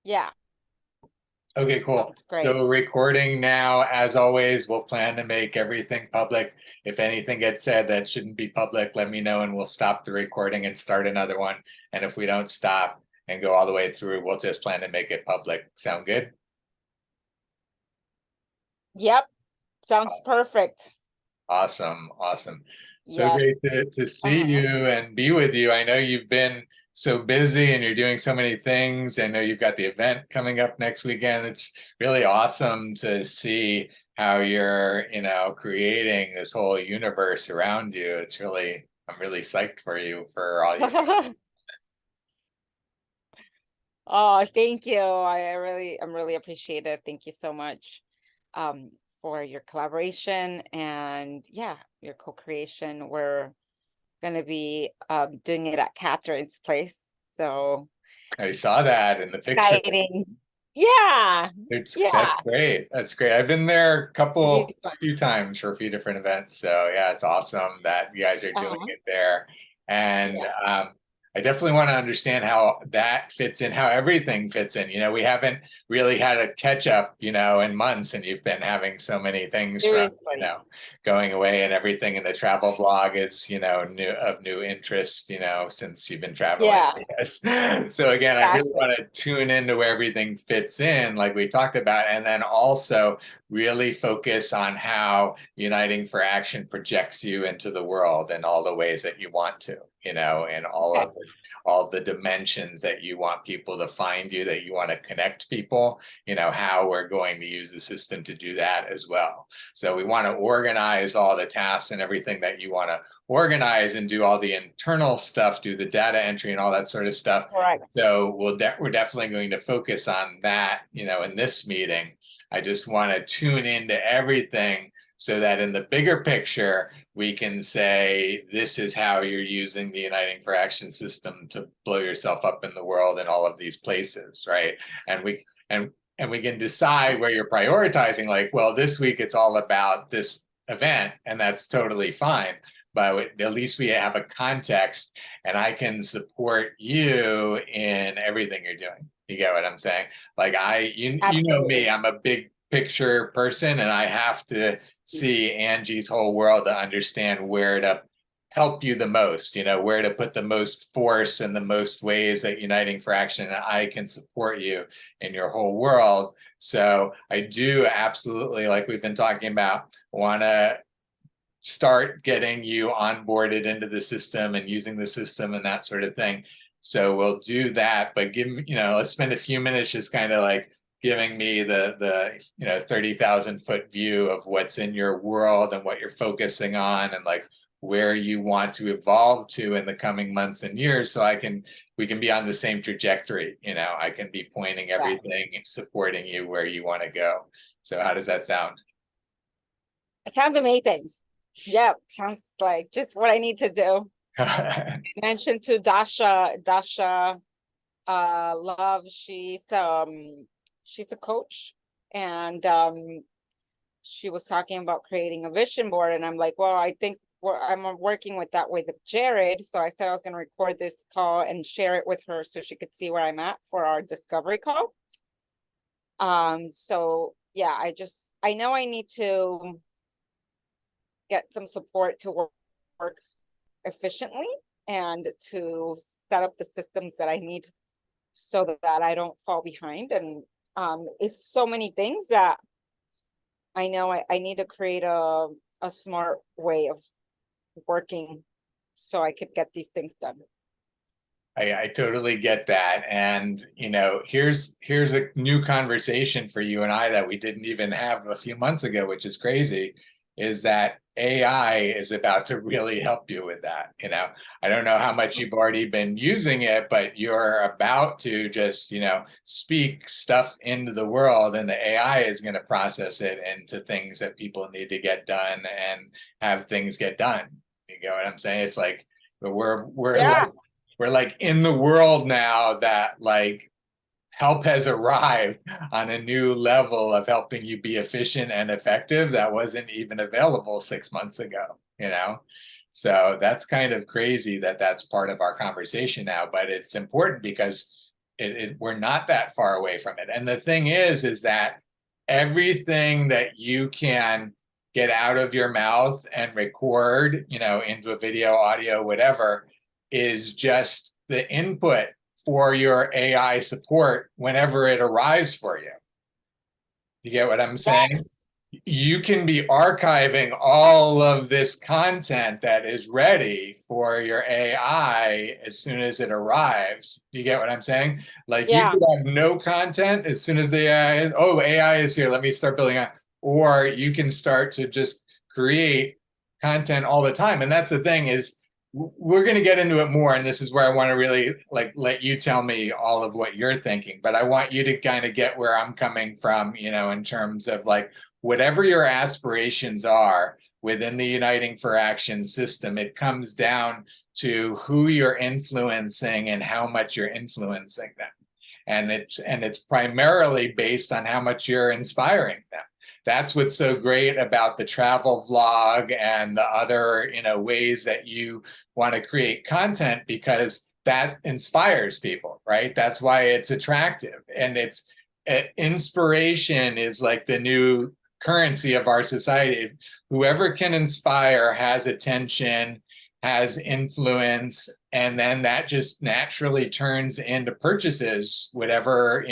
Yeah, Okay, cool. sounds great. So recording now, as always, we'll plan to make everything public. If anything gets said that shouldn't be public, let me know and we'll stop the recording and start another one. And if we don't stop and go all the way through, we'll just plan to make it public. Sound good? Yep, sounds perfect. Awesome, awesome. So great Yes. to see Uh-huh. you and be with you. I know you've been so busy and you're doing so many things. I know you've got the event coming up next weekend. It's really awesome to see how you're, creating this whole universe around you. I'm really psyched for you for all you. Oh, thank you. I'm really appreciative. Thank you so much um for your collaboration and yeah, your co-creation. We're gonna be doing it at Catherine's place. So I saw that in the picture. exciting. Yeah. Yeah. That's great. That's great. I've been there Really fun. few times for a few different events. So yeah, it's awesome that you guys are doing Uh-huh. it there. And Yeah. I definitely want to understand how that fits in, how everything fits in. We haven't really had a catch up, in months, and you've been having so many things from, Seriously. going away and everything. And the travel vlog is, new interest, since you've been traveling, Yeah, I guess. So again, I really exactly. want to tune into where everything fits in, like we talked about, and then also really focus on how Uniting for Action projects you into the world in all the ways that you want to, and Okay. all of the dimensions that you want people to find you, that you want to connect people, how we're going to use the system to do that as well. So we want to organize all the tasks and everything that you want to organize and do all the internal stuff, do the data entry and all that sort of stuff. Correct. So we're definitely going to focus on that, in this meeting. I just want to tune into everything so that in the bigger picture, we can say, this is how you're using the Uniting for Action system to blow yourself up in the world in all of these places, right? And we can decide where you're prioritizing, like, well, this week it's all about this event, and that's totally fine. But at least we have a context and I can support you in everything you're doing. You get what I'm saying? Like you know me, Absolutely. I'm a big picture person and I have to see Angie's whole world to understand where to help you the most, where to put the most force and the most ways that Uniting for Action and I can support you in your whole world. So I do absolutely, like we've been talking about, want to start getting you onboarded into the system and using the system and that sort of thing. So we'll do that, but let's spend a few minutes just kind of like giving me the 30,000 foot view of what's in your world and what you're focusing on and like where you want to evolve to in the coming months and years so we can be on the same trajectory. I can be pointing Exactly. everything and supporting you where you want to go. So how does that sound? It sounds amazing. Yep, sounds like just what I need to do. I mentioned to Dasha Love, she's a coach and she was talking about creating a vision board and I'm like, well, I think I'm working with that with Jared. So I said I was going to record this call and share it with her so she could see where I'm at for our discovery call. So yeah, I know I need to get some support to work efficiently and to set up the systems that I need so that I don't fall behind. And it's so many things that I know I need to create a smart way of working so I could get these things done. I totally get that. And, here's a new conversation for you and I that we didn't even have a few months ago, which is crazy, is that AI is about to really help you with that. I don't know how much you've already been using it, but you're about to just, speak stuff into the world and the AI is going to process it into things that people need to get done and have things get done. You get what I'm saying? It's like Yeah, we're like in the world now that like help has arrived on a new level of helping you be efficient and effective that wasn't even available 6 months ago. So that's kind of crazy that that's part of our conversation now, but it's important because We're not that far away from it. And the thing is that everything that you can get out of your mouth and record, into a video, audio, whatever, is just the input for your AI support whenever it arrives for you. You get what I'm saying? Yes. You can be archiving all of this content that is ready for your AI as soon as it arrives. You get what I'm saying? Like you Yeah. could have no content as soon as the AI is here, let me start building out. Or you can start to just create content all the time. And that's the thing is, we're going to get into it more, and this is where I want to really let you tell me all of what you're thinking, but I want you to kind of get where I'm coming from, in terms of like whatever your aspirations are within the Uniting for Action system. It comes down to who you're influencing and how much you're influencing them, and it's primarily based on how much you're inspiring them. That's what's so great about the travel vlog and the other, ways that you want to create content, because that inspires people, right? That's why it's attractive. And inspiration is like the new currency of our society. Whoever can inspire has attention, has influence, and then that just naturally turns into purchases, whatever,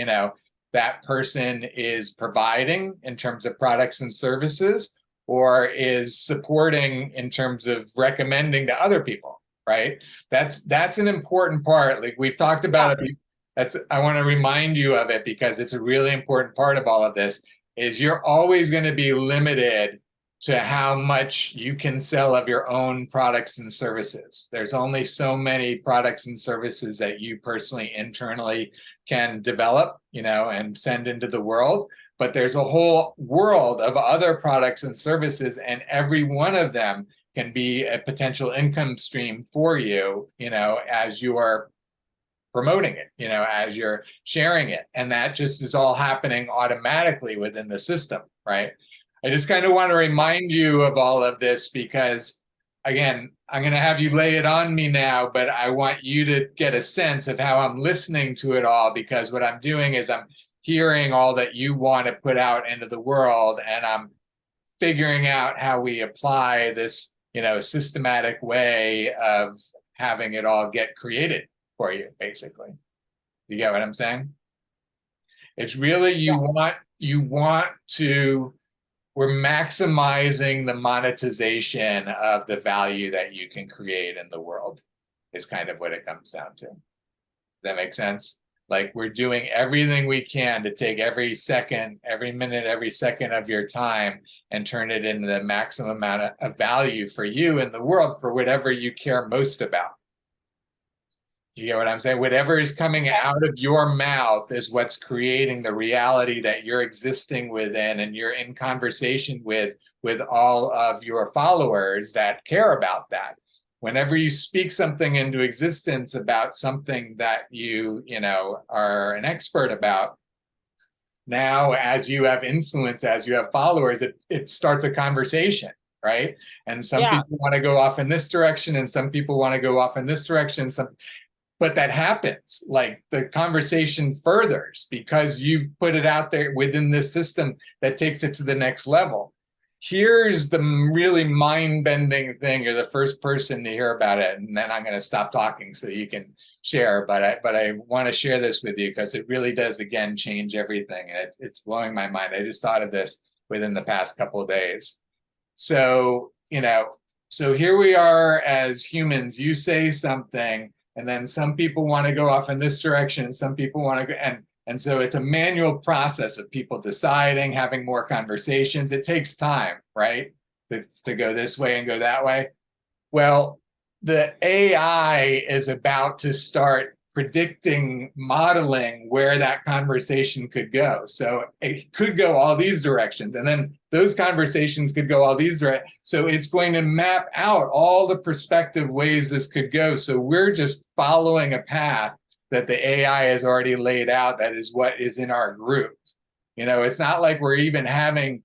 that person is providing in terms of products and services, or is supporting in terms of recommending to other people, right? That's an important part. Like we've talked about it. I want to remind you of it because it's a really important part of all of this, is you're always going to be limited to how much you can sell of your own products and services. There's only so many products and services that you personally internally can develop, and send into the world. But there's a whole world of other products and services, and every one of them can be a potential income stream for you, as you are promoting it, as you're sharing it. And that just is all happening automatically within the system, right? I just kind of want to remind you of all of this because, again, I'm going to have you lay it on me now, but I want you to get a sense of how I'm listening to it all, because what I'm doing is I'm hearing all that you want to put out into the world, and I'm figuring out how we apply this, systematic way of having it all get created for you, basically. You get what I'm saying? It's really, we're maximizing the monetization of the value that you can create in the world, is kind of what it comes down to. Does that make sense? Like we're doing everything we can to take every second, every minute, every second of your time and turn it into the maximum amount of value for you in the world for whatever you care most about. You get what I'm saying? Whatever is coming out of your mouth is what's creating the reality that you're existing within, and you're in conversation with all of your followers that care about that. Whenever you speak something into existence about something that you are an expert about, now as you have influence, as you have followers, it starts a conversation, right? And some people want to go off in this direction, and some people want to go off in this direction. But that happens, like the conversation furthers because you've put it out there within this system that takes it to the next level. Here's the really mind-bending thing. You're the first person to hear about it, and then I'm going to stop talking so you can share. But I want to share this with you because it really does, again, change everything. It's blowing my mind. I just thought of this within the past couple of days. So, so here we are as humans. You say something, and then some people want to go off in this direction, and some people want to go, and so it's a manual process of people deciding, having more conversations. It takes time, right? To go this way and go that way. Well, the AI is about to start predicting, modeling where that conversation could go. So it could go all these directions, and then those conversations could go all these directions. So it's going to map out all the prospective ways this could go. So we're just following a path that the AI has already laid out. That is what is in our group. It's not like we're even having,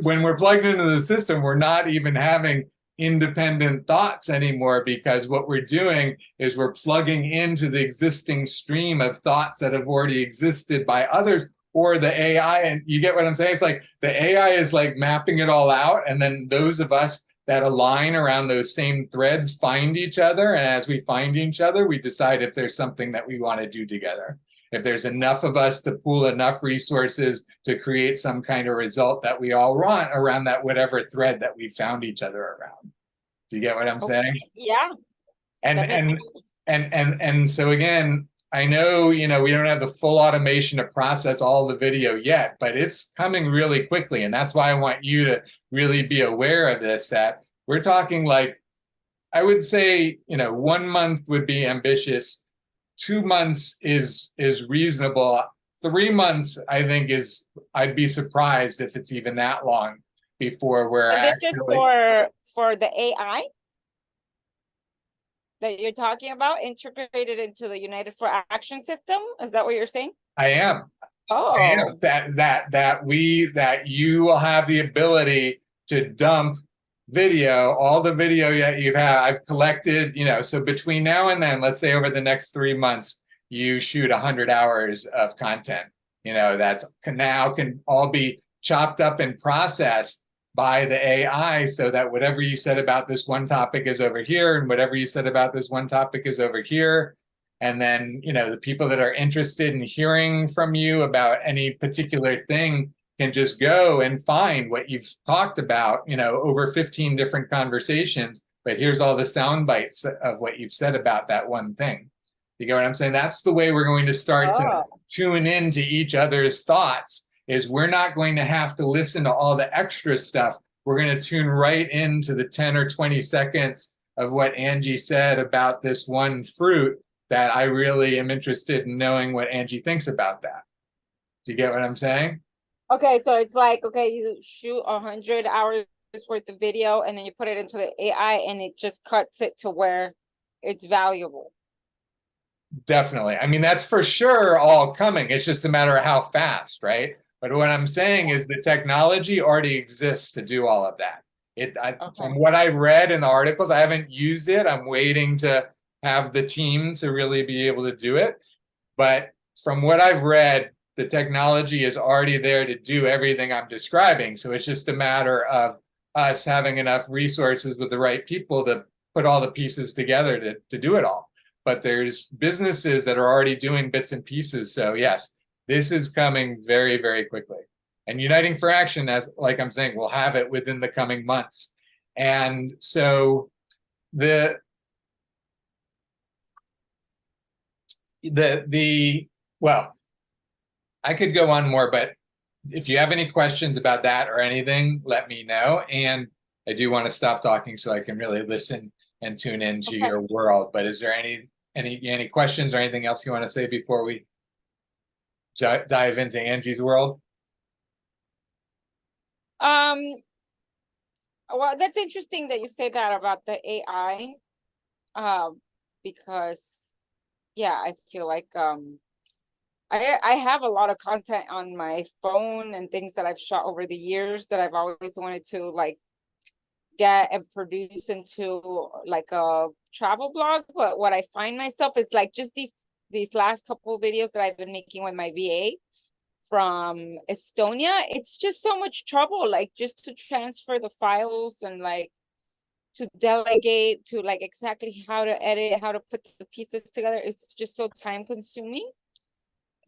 when we're plugged into the system, we're not even having independent thoughts anymore, because what we're doing is we're plugging into the existing stream of thoughts that have already existed by others, or the AI. And you get what I'm saying? It's like the AI is like mapping it all out, and then those of us that align around those same threads find each other, and as we find each other, we decide if there's something that we want to do together, if there's enough of us to pool enough resources to create some kind of result that we all want around that whatever thread that we found each other around. Do you get what I'm saying? Yeah, And that makes and sense. and so again, I know, we don't have the full automation to process all the video yet, but it's coming really quickly. And that's why I want you to really be aware of this, that we're talking like, I would say, 1 month would be ambitious. 2 months is reasonable. 3 months, I think, I'd be surprised if it's even that long before we're And this is actually. for the AI that you're talking about, integrated into the United for Action system. Is that what you're saying? I am. Oh, That you will have the ability to dump video, all the video that you've had. I've collected, so between now and then, let's say over the next 3 months, you shoot 100 hours of content. That's can all be chopped up and processed by the AI, so that whatever you said about this one topic is over here, and whatever you said about this one topic is over here. And then, the people that are interested in hearing from you about any particular thing can just go and find what you've talked about, over 15 different conversations. But here's all the sound bites of what you've said about that one thing. You get what I'm saying? That's the way we're going to start to tune into each other's thoughts, is we're not going to have to listen to all the extra stuff. We're going to tune right into the 10 or 20 seconds of what Angie said about this one fruit, that I really am interested in knowing what Angie thinks about that. Do you get what I'm saying? okay. So it's like, okay, you shoot 100 hours worth of video, and then you put it into the AI, and it just cuts it to where it's valuable. Definitely. I mean, that's for sure all coming. It's just a matter of how fast, right? But what I'm saying is the technology already exists to do all of that. From what I've read in the articles, I haven't used it. I'm waiting to have the team to really be able to do it. But from what I've read, the technology is already there to do everything I'm describing. So it's just a matter of us having enough resources with the right people to put all the pieces together to do it all. But there's businesses that are already doing bits and pieces. So yes, this is coming very, very quickly. And Uniting for Action, as like I'm saying, we'll have it within the coming months. And so well, I could go on more, but if you have any questions about that or anything, let me know. And I do want to stop talking so I can really listen and tune into your world. But is there any questions or anything else you want to say before we dive into Angie's world? Well, that's interesting that you say that about the AI, because yeah, I feel like I have a lot of content on my phone and things that I've shot over the years that I've always wanted to like get and produce into like a travel blog. But what I find myself is like just these last couple of videos that I've been making with my VA from Estonia, it's just so much trouble, like just to transfer the files and like to delegate to like exactly how to edit, how to put the pieces together. It's just so time consuming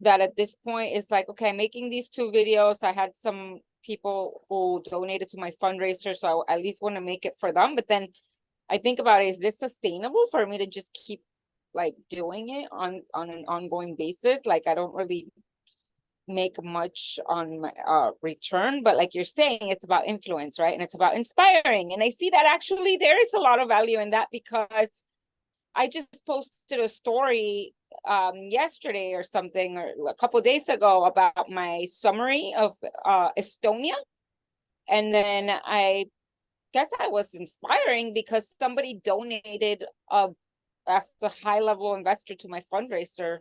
that at this point it's like, okay, I'm making these 2 videos. I had some people who donated to my fundraiser, so I at least want to make it for them. But then I think about it, is this sustainable for me to just keep like doing it on an ongoing basis? Like I don't really make much on my return, but like you're saying, it's about influence, right? And it's about inspiring. And I see that actually there is a lot of value in that, because I just posted a story yesterday or something, or a couple of days ago, about my summary of Estonia. And then I guess I was inspiring because somebody donated as a high level investor to my fundraiser,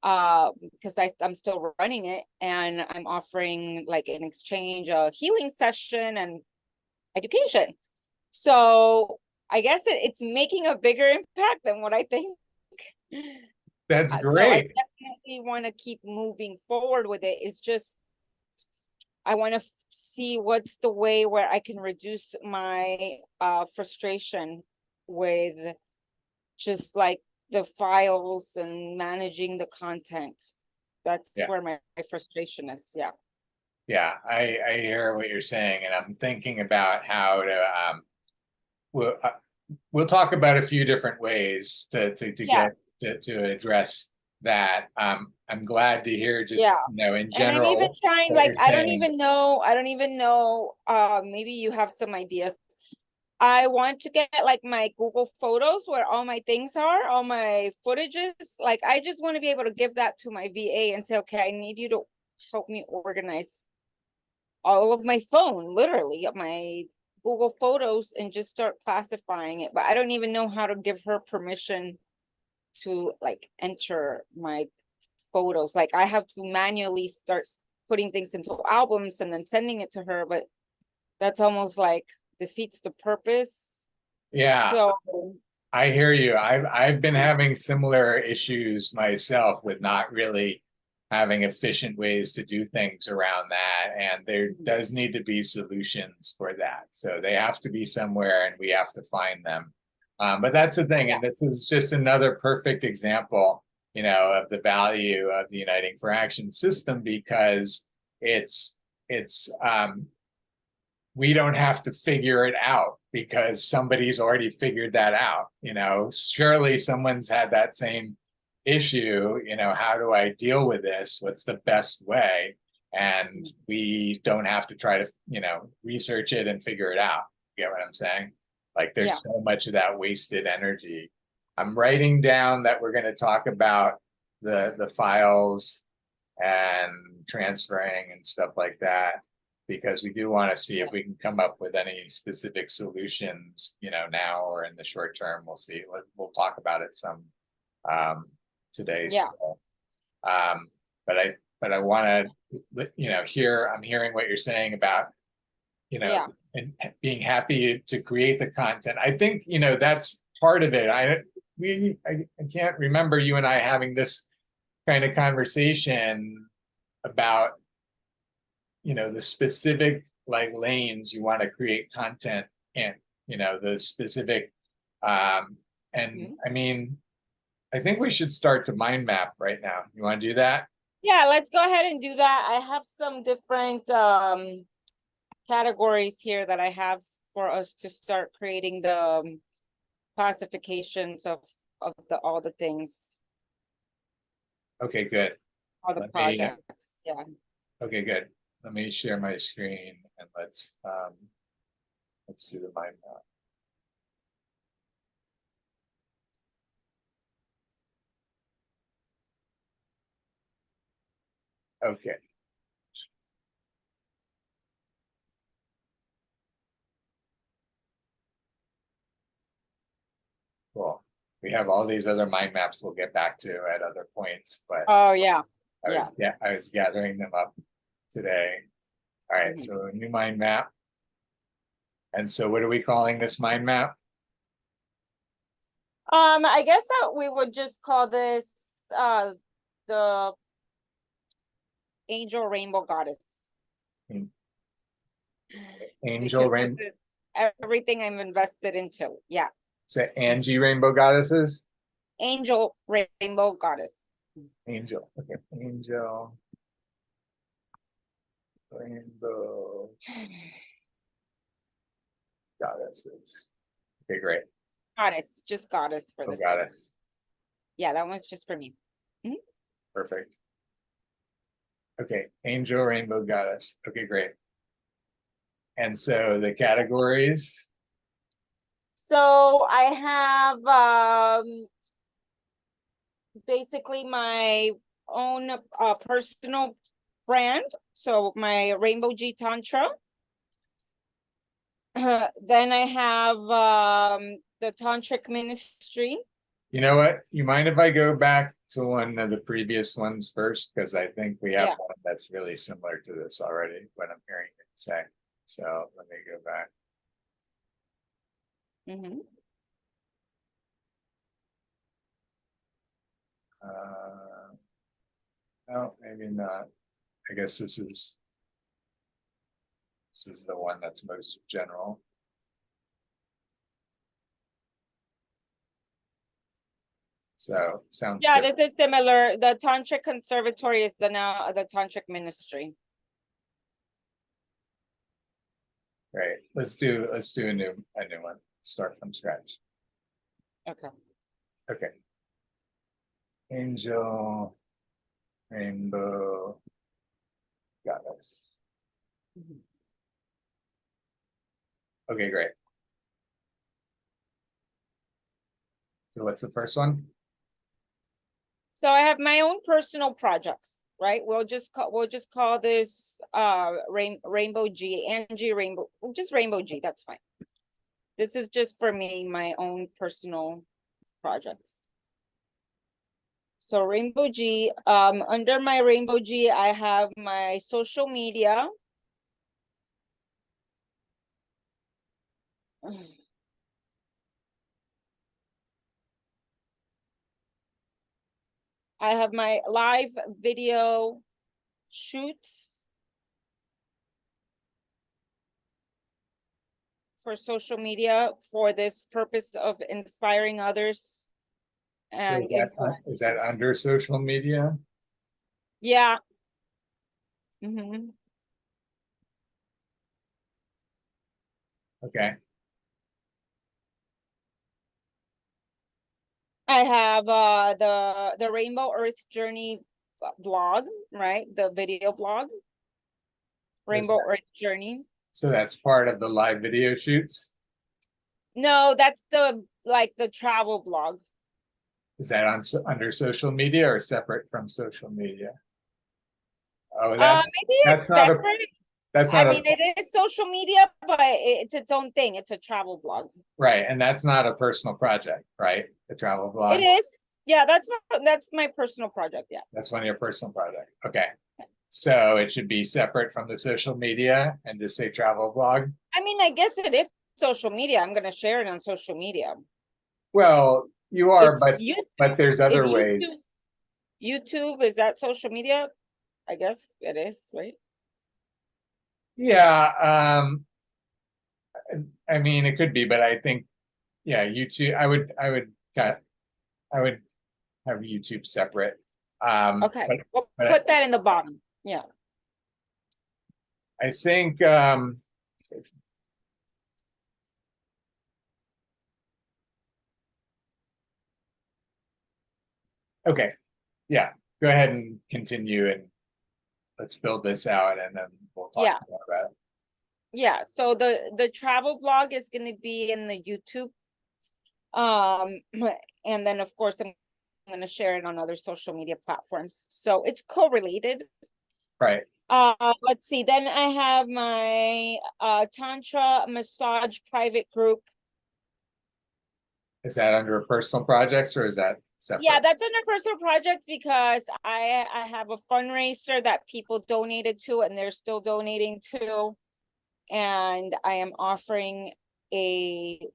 because I'm still running it, and I'm offering like in exchange a healing session and education. So I guess it's making a bigger impact than what I think. That's So I great. definitely want to keep moving forward with it. It's just I want to see what's the way where I can reduce my frustration with just like the files and managing the content. That's Yeah. where my frustration is. Yeah. Yeah, I hear what you're saying, and I'm thinking about how to we'll we'll talk about a few different ways to Yeah. get to address that. I'm glad to hear Yeah. just in And I'm even general trying, what like, you're saying. I don't even know, maybe you have some ideas. I want to get like my Google Photos where all my things are, all my footages. Like, I just want to be able to give that to my VA and say, okay, I need you to help me organize all of my phone, literally, my Google Photos, and just start classifying it. But I don't even know how to give her permission to like enter my photos. Like, I have to manually start putting things into albums and then sending it to her, but that's almost like defeats the purpose. Yeah, So I hear you. I've been having similar issues myself with not really having efficient ways to do things around that. And there does need to be solutions for that. So they have to be somewhere and we have to find them. But that's the thing. yeah, And this is just another perfect example, of the value of the Uniting for Action system because it's we don't have to figure it out because somebody's already figured that out. Surely someone's had that same issue. How do I deal with this? What's the best way? And we don't have to try to, research it and figure it out. You get what I'm saying? Like yeah, there's so much of that wasted energy. I'm writing down that we're going to talk about the files and transferring and stuff like that because we do want to see if we can come up with any specific solutions, now or in the short term. We'll see. We'll talk about it some today yeah, still. But I want to, I'm hearing what you're saying about, yeah, and being happy to create the content. I think, that's part of it. I can't remember you and I having this kind of conversation about the specific like lanes you want to create content in, the specific and mhm. I mean I think we should start to mind map right now. You want to do that? Yeah, let's go ahead and do that. I have some different categories here that I have for us to start creating the classifications of the all the things, Okay, good. all the Let me projects. Yeah. okay, good. Let me share my screen and let's do the mind map. Okay. Cool. We have all these other mind maps we'll get back to at other points, but Oh yeah. I Yeah. was I was gathering them up today. All right, Mhm. so a new mind map. And so what are we calling this mind map? I guess that we would just call this the Angel Rainbow Goddess, Angel because this Rain, is everything I'm invested into. Yeah. is that Angie Rainbow Goddesses? Angel Rainbow Goddess. Angel, okay, Angel Rainbow Goddesses. Okay, great. Goddess, just goddess for Oh, this one. goddess. Yeah, that one's just for me. Mhm. Perfect. Okay, Angel Rainbow Goddess. Okay, great. And so the categories. So I have basically my own personal brand. So my Rainbow G Tantra. Then I have the Tantric Ministry. You know what? You mind if I go back to one of the previous ones first? Because I think we have Yeah. one that's really similar to this already, what I'm hearing you say. So let me go back. Mm-hmm. No, maybe not. I guess this is the one that's most general. So sounds Yeah, good. this is similar. The Tantric Conservatory is now the Tantric Ministry. Great. Let's do a new one. Start from scratch. Okay. Okay. Angel, rainbow, goddess. Mhm. Okay, great. So what's the first one? So I have my own personal projects, right? We'll just call this Rainbow G, Angie Rainbow, just Rainbow G, that's fine. This is just for me, my own personal projects. So Rainbow G, under my Rainbow G, I have my social media. I have my live video shoots for social media for this purpose of inspiring others So and is that under social media? Yeah. Mm-hmm. Okay. I have the Rainbow Earth Journey blog, right? The video blog. Rainbow Earth Journey. So that's part of the live video shoots? No, that's the travel blog. Is that on under social media or separate from social media? Oh, Maybe that's it's not separate. I mean, it is social media, but it's its own thing. It's a travel blog. Right, and that's not a personal project, right? The travel blog. It is. Yeah, that's my personal project. Yeah. That's one of your personal projects. Okay. So it should be separate from the social media and just say travel blog. I mean, I guess it is social media. I'm gonna share it on social media. Well, you are, It's but there's other YouTube, ways. YouTube, is that social media? I guess it is, right? Yeah, I mean it could be, but I think yeah, YouTube. I would have YouTube separate. Okay, we'll but put that in the bottom. Yeah. I think okay, yeah, go ahead and continue and let's build this out and then we'll talk Yeah. more about it. Yeah, so the travel blog is going to be in the YouTube. And then of course I'm going to share it on other social media platforms. So it's correlated. Right. Let's see. Then I have my Tantra massage private group. Is that under personal projects or is that separate? Yeah, that's under personal projects because I have a fundraiser that people donated to and they're still donating to. And I am offering a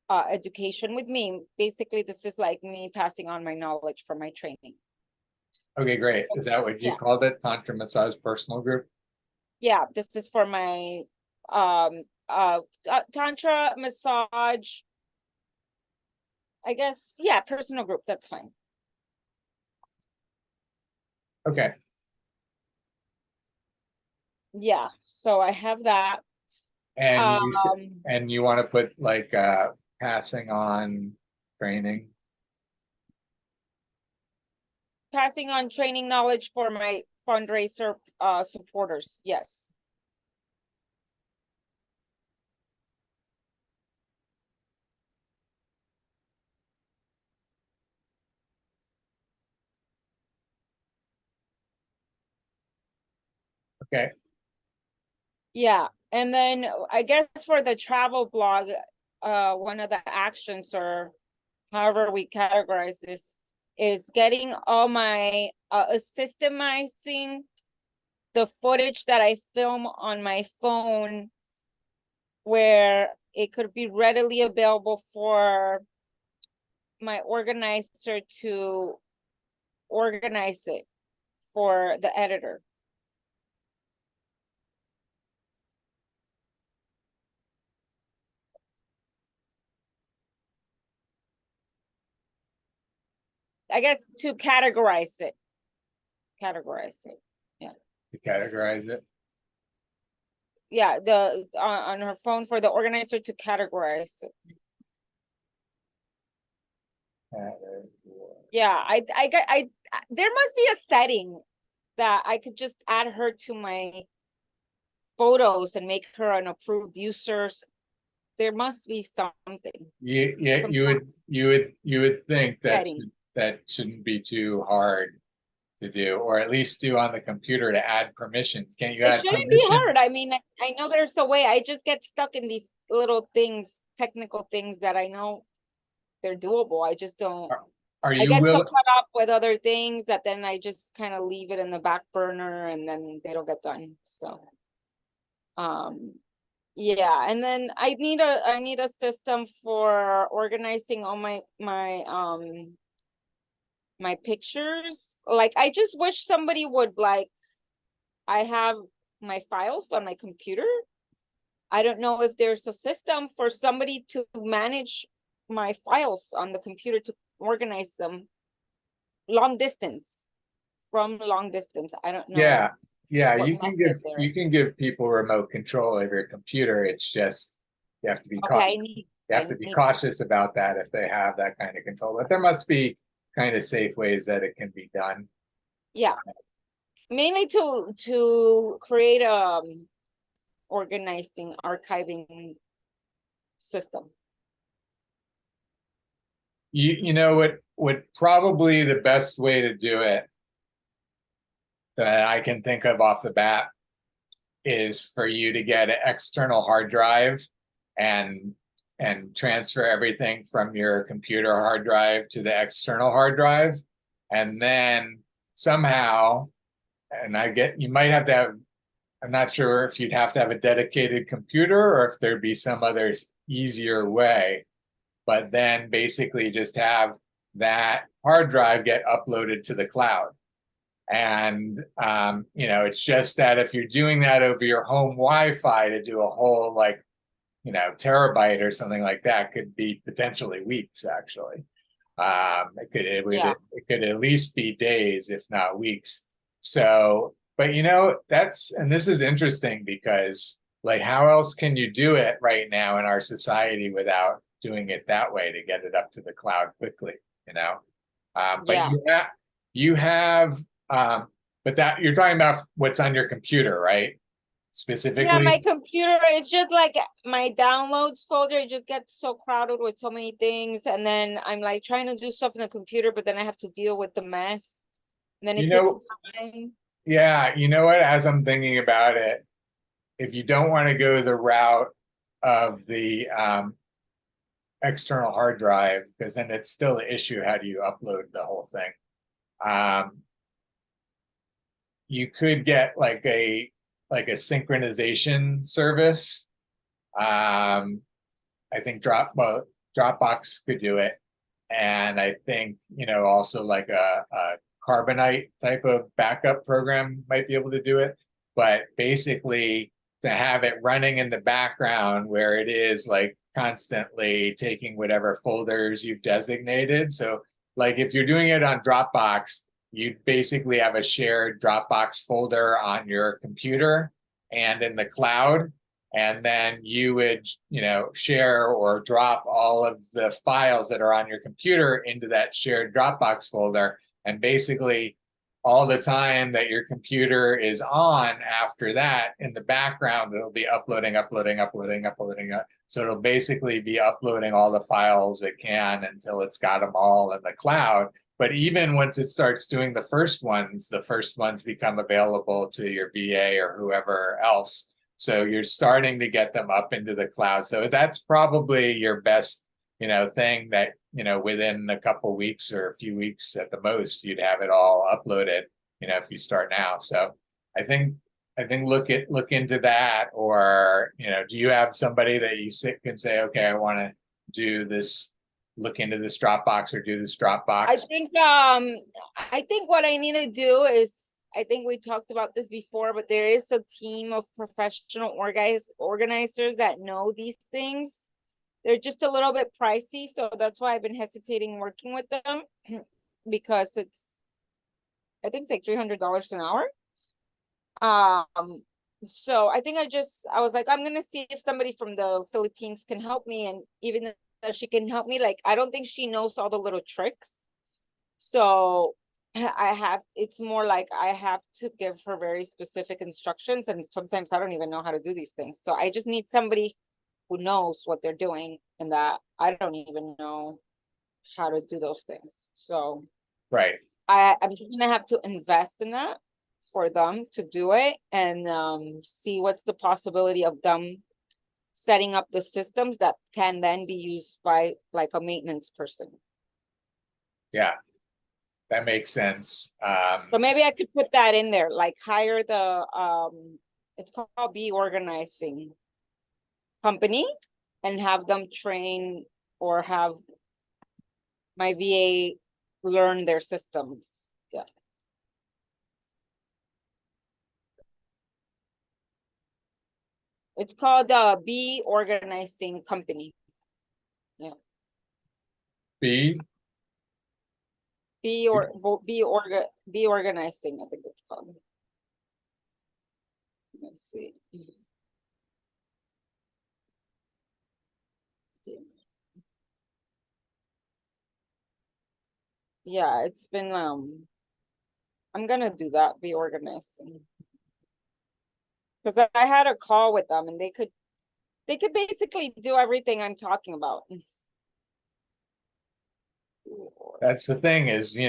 education with me. Basically, this is like me passing on my knowledge from my training. Okay, great. Is that what you called it? Tantra massage personal group? Yeah, this is for my Tantra massage. I guess, yeah, personal group, that's fine. Okay. Yeah, so I have that. And you want to put like passing on training. Passing on training knowledge for my fundraiser supporters, yes. Okay. Yeah, and then I guess for the travel blog, one of the actions or however we categorize this is getting all my systemizing the footage that I film on my phone where it could be readily available for my organizer to organize it for the editor. I guess to categorize it. Categorize it. To categorize it. Yeah, the on her phone for the organizer to categorize it. Yeah, I there must be a setting that I could just add her to my photos and make her an approved user. There must be something. You would think that Setting. that shouldn't be too hard to do, or at least do on the computer to add permissions. Can't you It add shouldn't be permissions? hard. I mean, I know there's a way. I just get stuck in these little things, technical things that I know they're doable. I just don't. Are I you get so will? caught up with other things that then I just kind of leave it in the back burner and then they don't get done. So, yeah, and then I need a system for organizing all my pictures. Like, I just wish somebody would, like, I have my files on my computer. I don't know if there's a system for somebody to manage my files on the computer to organize them long distance, from long distance. I don't know Yeah, what you can method there is. give people remote control over your computer. It's just you have to be Okay, cautious. You have to be cautious about that if they have that kind of control. But there must be kind of safe ways that it can be done. yeah, mainly to create organizing, archiving system. You know what probably the best way to do it that I can think of off the bat is for you to get an external hard drive and transfer everything from your computer hard drive to the external hard drive, and then somehow, and you might have to have, I'm not sure if you'd have to have a dedicated computer or if there'd be some other easier way, but then basically just have that hard drive get uploaded to the cloud. And it's just that if you're doing that over your home Wi-Fi to do a whole, like, terabyte or something like that, could be potentially weeks. Actually, it could at least be days, if not weeks. So, but and this is interesting because, like, how else can you do it right now in our society without doing it that way to get it up to the cloud quickly? But you have but that you're talking about what's on your computer, right? Specifically? Yeah, my computer is just like my downloads folder. It just gets so crowded with so many things. And then I'm like trying to do stuff in the computer, but then I have to deal with the mess. And then it takes time. Yeah, you know what? As I'm thinking about it, if you don't want to go the route of the external hard drive, because then it's still an issue. How do you upload the whole thing? You could get like a synchronization service. I think Dropbox could do it, and I think also like a Carbonite type of backup program might be able to do it. But basically, to have it running in the background where it is like constantly taking whatever folders you've designated. So, like, if you're doing it on Dropbox, you basically have a shared Dropbox folder on your computer and in the cloud. And then you would, share or drop all of the files that are on your computer into that shared Dropbox folder. And basically, all the time that your computer is on after that, in the background, it'll be uploading. So it'll basically be uploading all the files it can until it's got them all in the cloud. But even once it starts doing the first ones become available to your VA or whoever else. So you're starting to get them up into the cloud. So that's probably your best, thing that, within a couple weeks or a few weeks at the most, you'd have it all uploaded, if you start now. So I think I think look into that, or do you have somebody that you can say, okay, I want to do this, look into this Dropbox or do this Dropbox? I think what I need to do is, I think we talked about this before, but there is a team of professional organizers that know these things. They're just a little bit pricey, so that's why I've been hesitating working with them because I think it's like $300 an hour. So I think I was like, I'm gonna see if somebody from the Philippines can help me, and even though she can help me, like, I don't think she knows all the little tricks. So it's more like I have to give her very specific instructions, and sometimes I don't even know how to do these things. So I just need somebody who knows what they're doing, and that I don't even know how to do those things. So Right. I'm gonna have to invest in that for them to do it, and see what's the possibility of them setting up the systems that can then be used by like a maintenance person. Yeah, that makes sense. So maybe I could put that in there, like hire it's called Be Organizing Company, and have them train or have my VA learn their systems. Yeah. It's called Be Organizing Company. Yeah. B. Be Organizing, I think it's called. Let's see. Yeah, it's been I'm gonna do that, Be Organizing. Because I had a call with them, and they could basically do everything I'm talking about. That's the thing is,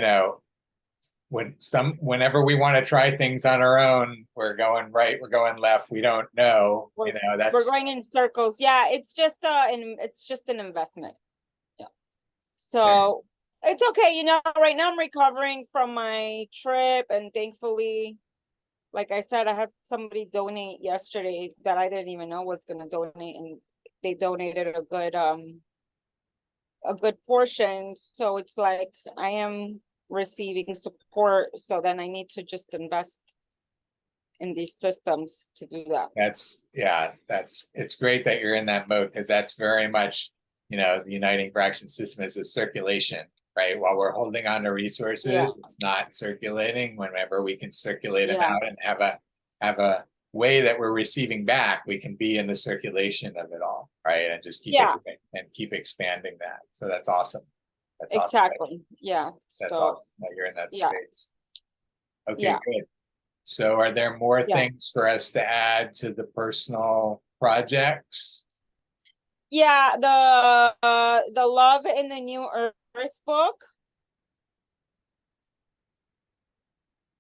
whenever we want to try things on our own, we're going right, we're going left, we don't know. We're That's going in circles. Yeah, it's just an investment. Yeah. So it's okay, right now I'm recovering from my trip, and thankfully, like I said, I had somebody donate yesterday that I didn't even know was gonna donate, and they donated a good portion. So it's like I am receiving support. So then I need to just invest in these systems to do that. it's great that you're in that mode, because that's very much, the Uniting Fraction system is a circulation, right? While we're holding on to resources, it's not circulating. Whenever we can circulate them out and have a way that we're receiving back, we can be in the circulation of it all, right? And just keep expanding that. So that's awesome. That's exactly awesome. Yeah. That's so awesome that you're in that space. Okay, good. So are there more things for us to add to the personal projects? Yeah, the Love in the New Earth book.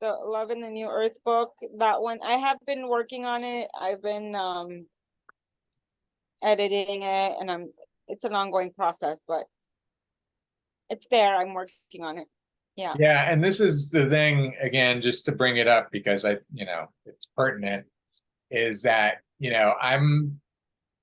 The Love in the New Earth book, that one, I have been working on it. I've been editing it, and it's an ongoing process, but it's there. I'm working on it. Yeah. Yeah, and this is the thing, again, just to bring it up because it's pertinent, is that, I'm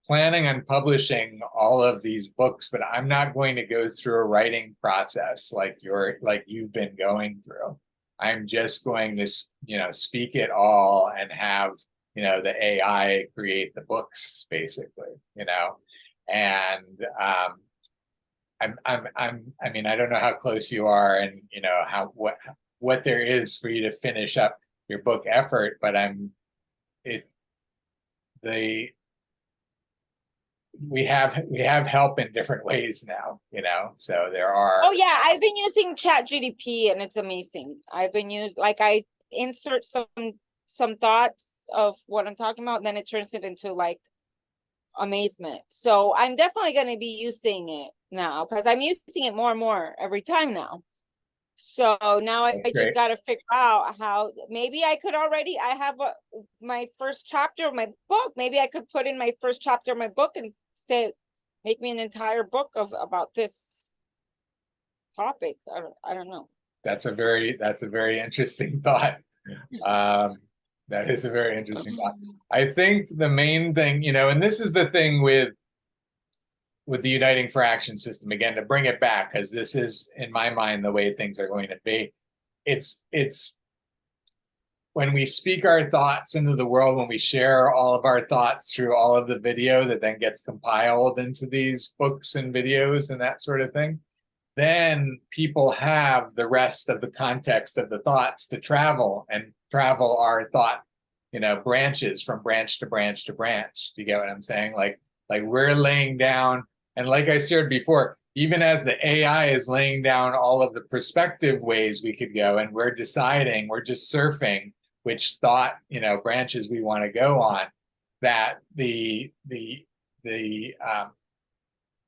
planning on publishing all of these books, but I'm not going to go through a writing process like you've been going through. I'm just going to, speak it all and have, the AI create the books, basically, and I mean, I don't know how close you are, and what there is for you to finish up your book effort, but we have help in different ways now, so there are. Oh yeah, I've been using ChatGPT, and it's amazing. I insert some thoughts of what I'm talking about, and then it turns it into like amazement. So I'm definitely going to be using it now, because I'm using it more and more every time now. So now I just got to figure out how, maybe I have my first chapter of my book. Maybe I could put in my first chapter of my book and say, make me an entire book about this topic. I don't know. That's a very interesting thought. That is a very interesting thought. I think the main thing, and this is the thing with the Uniting for Action system, again, to bring it back, because this is, in my mind, the way things are going to be. It's when we speak our thoughts into the world, when we share all of our thoughts through all of the video that then gets compiled into these books and videos and that sort of thing, then people have the rest of the context of the thoughts to travel our thought, branches from branch to branch to branch. Do you get what I'm saying? Like we're laying down, and like I shared before, even as the AI is laying down all of the perspective ways we could go, and we're deciding, we're just surfing which thought, branches we want to go on, that the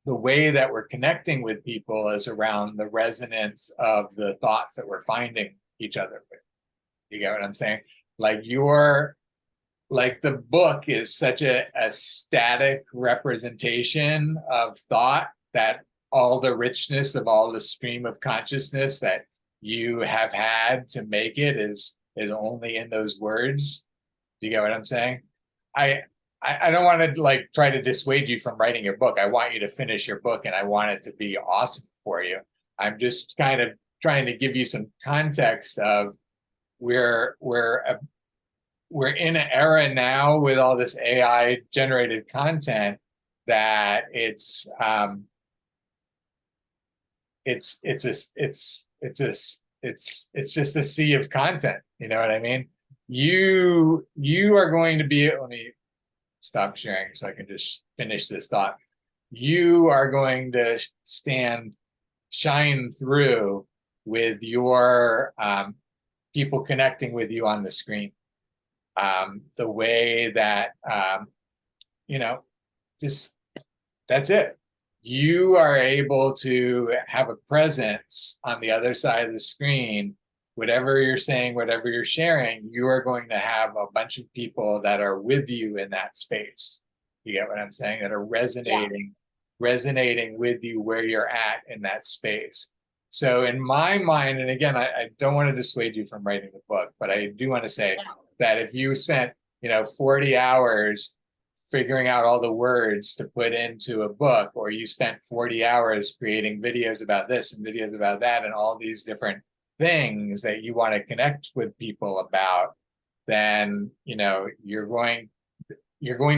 way that we're connecting with people is around the resonance of the thoughts that we're finding each other with. You get what I'm saying? Like the book is such a static representation of thought, that all the richness of all the stream of consciousness that you have had to make it is only in those words. Do you get what I'm saying? I don't want to try to dissuade you from writing your book. I want you to finish your book, and I want it to be awesome for you. I'm just kind of trying to give you some context of we're in an era now with all this AI generated content that it's just a sea of content. You know what I mean? You are going to be, let me stop sharing so I can just finish this thought. You are going to shine through with your people connecting with you on the screen. The way that, just that's it. You are able to have a presence on the other side of the screen. Whatever you're saying, whatever you're sharing, you are going to have a bunch of people that are with you in that space. You get what I'm saying? That are resonating with you where you're at in that space. So in my mind, and again, I don't want to dissuade you from writing the book, but I do want to say that if you spent, 40 hours figuring out all the words to put into a book, or you spent 40 hours creating videos about this and videos about that and all these different things that you want to connect with people about, then you're going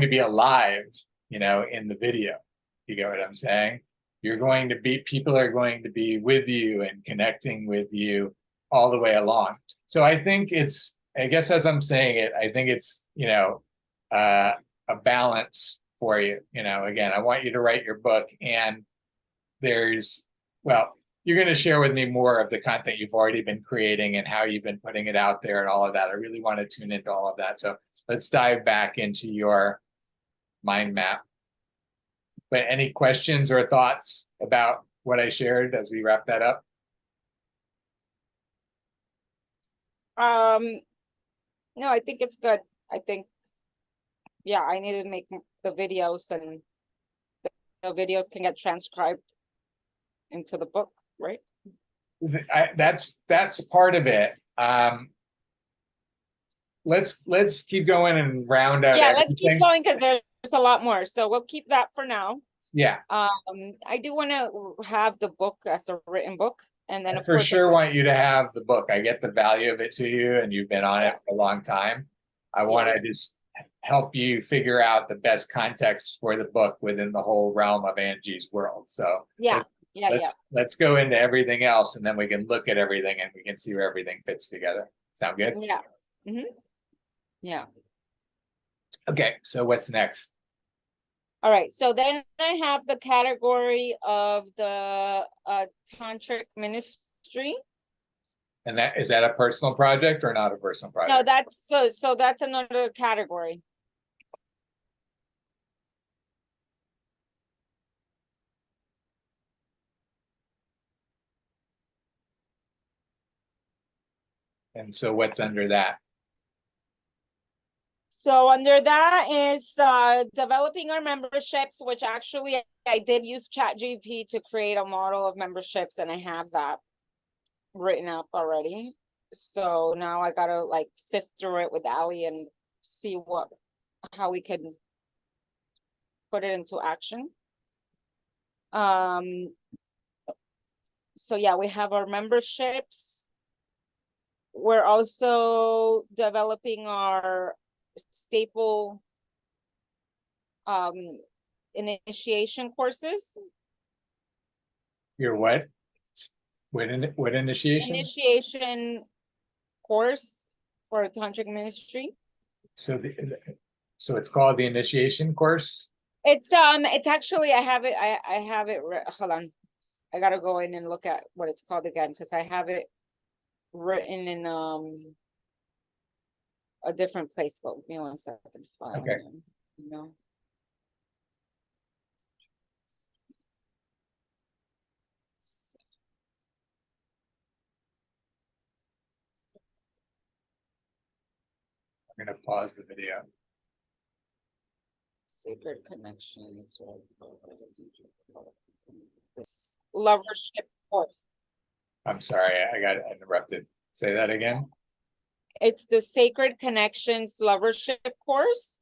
to be alive, in the video. You get what I'm saying? People are going to be with you and connecting with you all the way along. So I think I guess as I'm saying it, I think it's a balance for you. Again, I want you to write your book, and you're going to share with me more of the content you've already been creating and how you've been putting it out there and all of that. I really want to tune into all of that. So let's dive back into your mind map. But any questions or thoughts about what I shared as we wrap that up? No, I think it's good. I think, I need to make the videos, and the videos can get transcribed into the book, right? That's part of it. Let's keep going and round out. Yeah, let's keep going, because there's a lot more. So we'll keep that for now. Yeah. I do want to have the book as a written book, and then I for sure want you to have the book. I get the value of it to you, and you've been on it for a long time. I want to just help you figure out the best context for the book within the whole realm of Angie's world. So let's go into everything else, and then we can look at everything and we can see where everything fits together. Sound good? Yeah. Yeah. Okay, so what's next? All right, so then I have the category of the tantric ministry. And is that a personal project or not a personal project? No, that's so that's another category. And so what's under that? So under that is developing our memberships, which actually I did use ChatGPT to create a model of memberships, and I have that written up already. So now I gotta like sift through it with Ally and see how we can put it into action. So yeah, we have our memberships. We're also developing our staple initiation courses. Your what? What initiation? Initiation course for tantric ministry. So so it's called the initiation course? It's actually I have it hold on. I gotta go in and look at what it's called again because I have it written in a different place. But give me 1 second. File Okay. name, you know. I'm gonna pause the video. Sacred connections. This lovership course. I'm sorry, I got interrupted. Say that again. It's the Sacred Connections lovership course.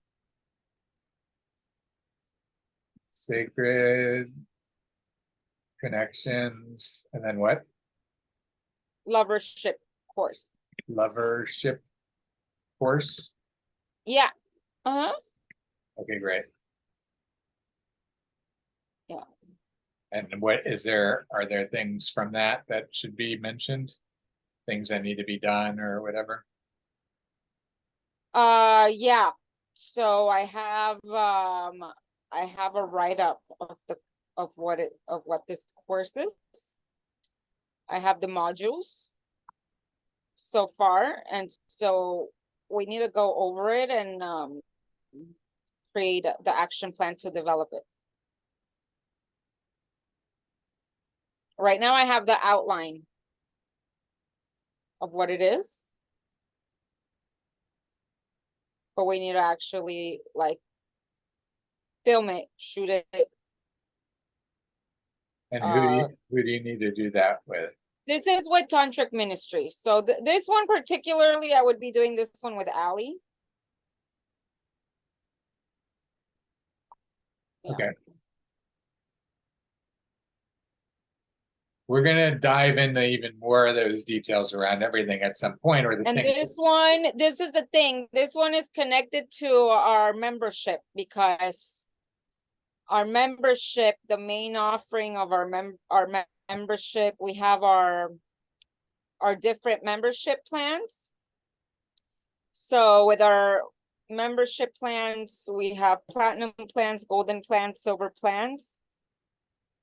Sacred connections, and then what? Lovership course. Lovership course. Yeah. Uh-huh. Okay, great. Yeah. And what is there? Are there things from that should be mentioned? Things that need to be done or whatever? Yeah. So I have a write-up of what this course is. I have the modules so far, and so we need to go over it and create the action plan to develop it. Right now I have the outline of what it is, but we need to actually like film it, shoot it. And who do you need to do that with? This is with tantric ministry. So this one particularly, I would be doing this one with Ally. Yeah. Okay. We're gonna dive into even more of those details around everything at some point, or the And things. this is the thing. This one is connected to our membership because our membership, the main offering of our membership, we have our different membership plans. So with our membership plans, we have platinum plans, golden plans, silver plans.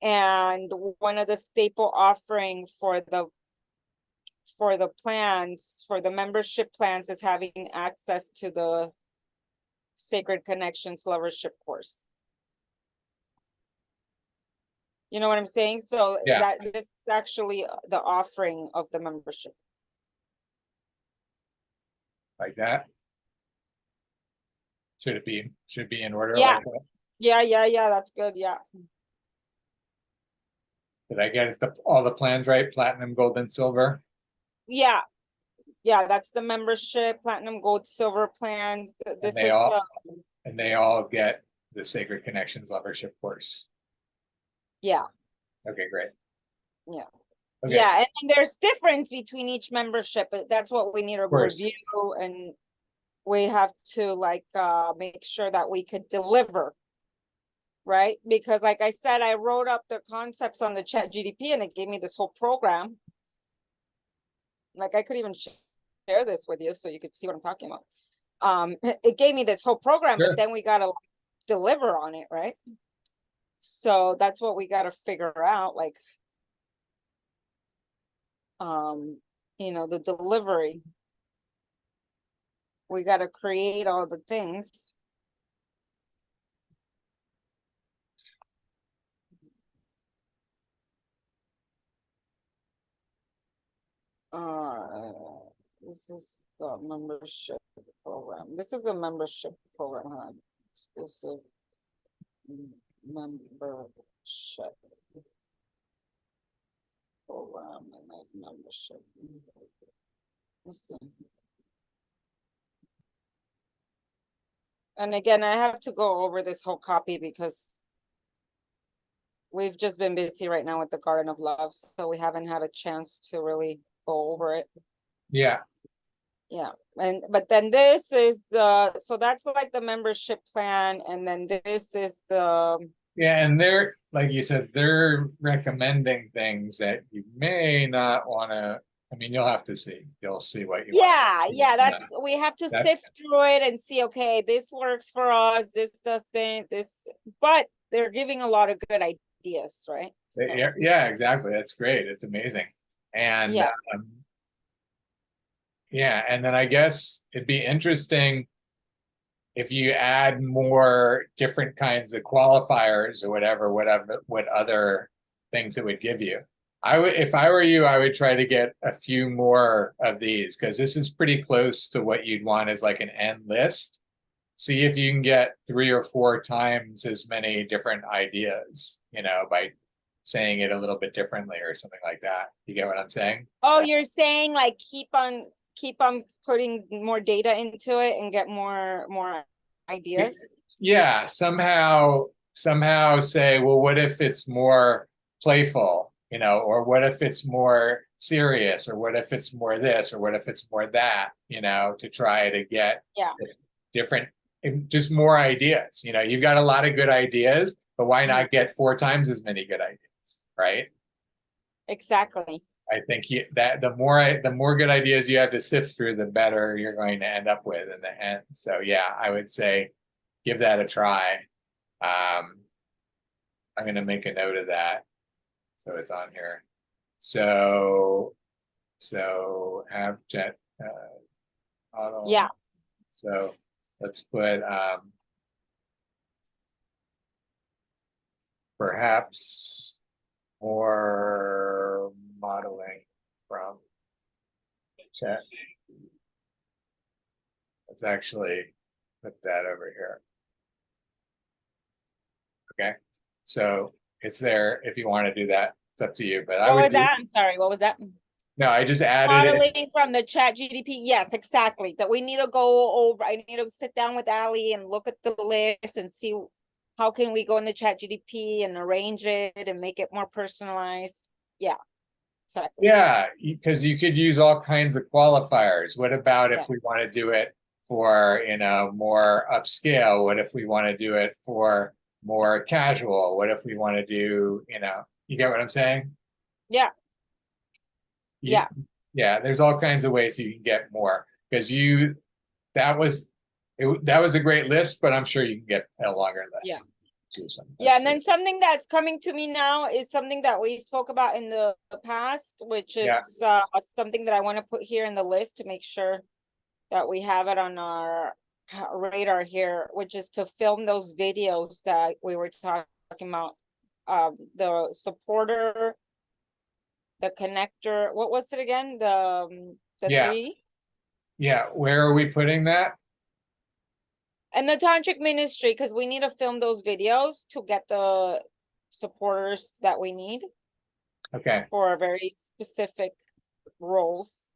And one of the staple offering for the plans, for the membership plans, is having access to the Sacred Connections lovership course. You know what I'm saying? So Yeah. that this is actually the offering of the membership. Like that. Should it be in order Yeah. like that? Yeah, that's good. Yeah. Did I get all the plans right? Platinum, gold, and silver? Yeah, that's the membership, platinum, gold, silver plan. This is And they all get the Sacred Connections lovership course. yeah. Okay, great. Yeah. Okay. Yeah, and there's difference between each membership, but that's what we need to course. review, and we have to like make sure that we could deliver, right? Because like I said, I wrote up the concepts on the chat GDP and it gave me this whole program. Like I could even share this with you so you could see what I'm talking about. It gave me this whole program, Sure. but then we gotta deliver on it, right? So that's what we gotta figure out, like the delivery. We gotta create all the things. This is the membership program. This is the membership program. Exclusive membership program and membership. Let's see. And again, I have to go over this whole copy because we've just been busy right now with the Garden of Love, so we haven't had a chance to really go over it. Yeah. Yeah, but then this is so that's like the membership plan, and then this is the, Yeah, and they're, like you said, they're recommending things that you may not want to. I mean, you'll have to see. You'll see what you want. yeah, that's, we have to That- sift through it and see, okay, this works for us, this doesn't, this, but they're giving a lot of good ideas, right? So, Yeah, exactly. That's great. It's amazing. And yeah, yeah, and then I guess it'd be interesting if you add more different kinds of qualifiers or whatever, what other things it would give you. I would, if I were you, I would try to get a few more of these because this is pretty close to what you'd want as like an end list. See if you can get 3 or 4 times as many different ideas, by saying it a little bit differently or something like that. You get what I'm saying? oh, you're saying like keep on putting more data into it and get more ideas? Yeah, somehow say, well, what if it's more playful, or what if it's more serious, or what if it's more this, or what if it's more that, to try to get Yeah. different, just more ideas. You've got a lot of good ideas, but why not get 4 times as many good ideas, right? Exactly. I think that the more good ideas you have to sift through, the better you're going to end up with in the end. So yeah, I would say give that a try. I'm going to make a note of that so it's on here. So have jet model. Yeah. So let's put perhaps more modeling from chat. Let's actually put that over here. Okay, so it's there if you want to do that. It's up to you, but I What would was that? I'm sorry, what was that? No, I just added it. Modeling from the chat GDP. Yes, exactly. That we need to go over. I need to sit down with Ali and look at the list and see how can we go in the chat GDP and arrange it and make it more personalized. Yeah. Exactly. Yeah, because you could use all kinds of qualifiers. What about if we want to do it for, more upscale? What if we want to do it for more casual? What if we want to do, you get what I'm saying? Yeah. Yeah. Yeah, there's all kinds of ways you can get more because that was a great list, but I'm sure you can get a longer list. Yeah, and then something that's coming to me now is something that we spoke about in the past, which is something that I want to put here in the list to make sure that we have it on our radar here, which is to film those videos that we were talking about. The supporter, the connector, what was it again? The 3? Yeah, where are we putting that? And the tantric ministry, because we need to film those videos to get the supporters that we need. Okay. For very specific roles.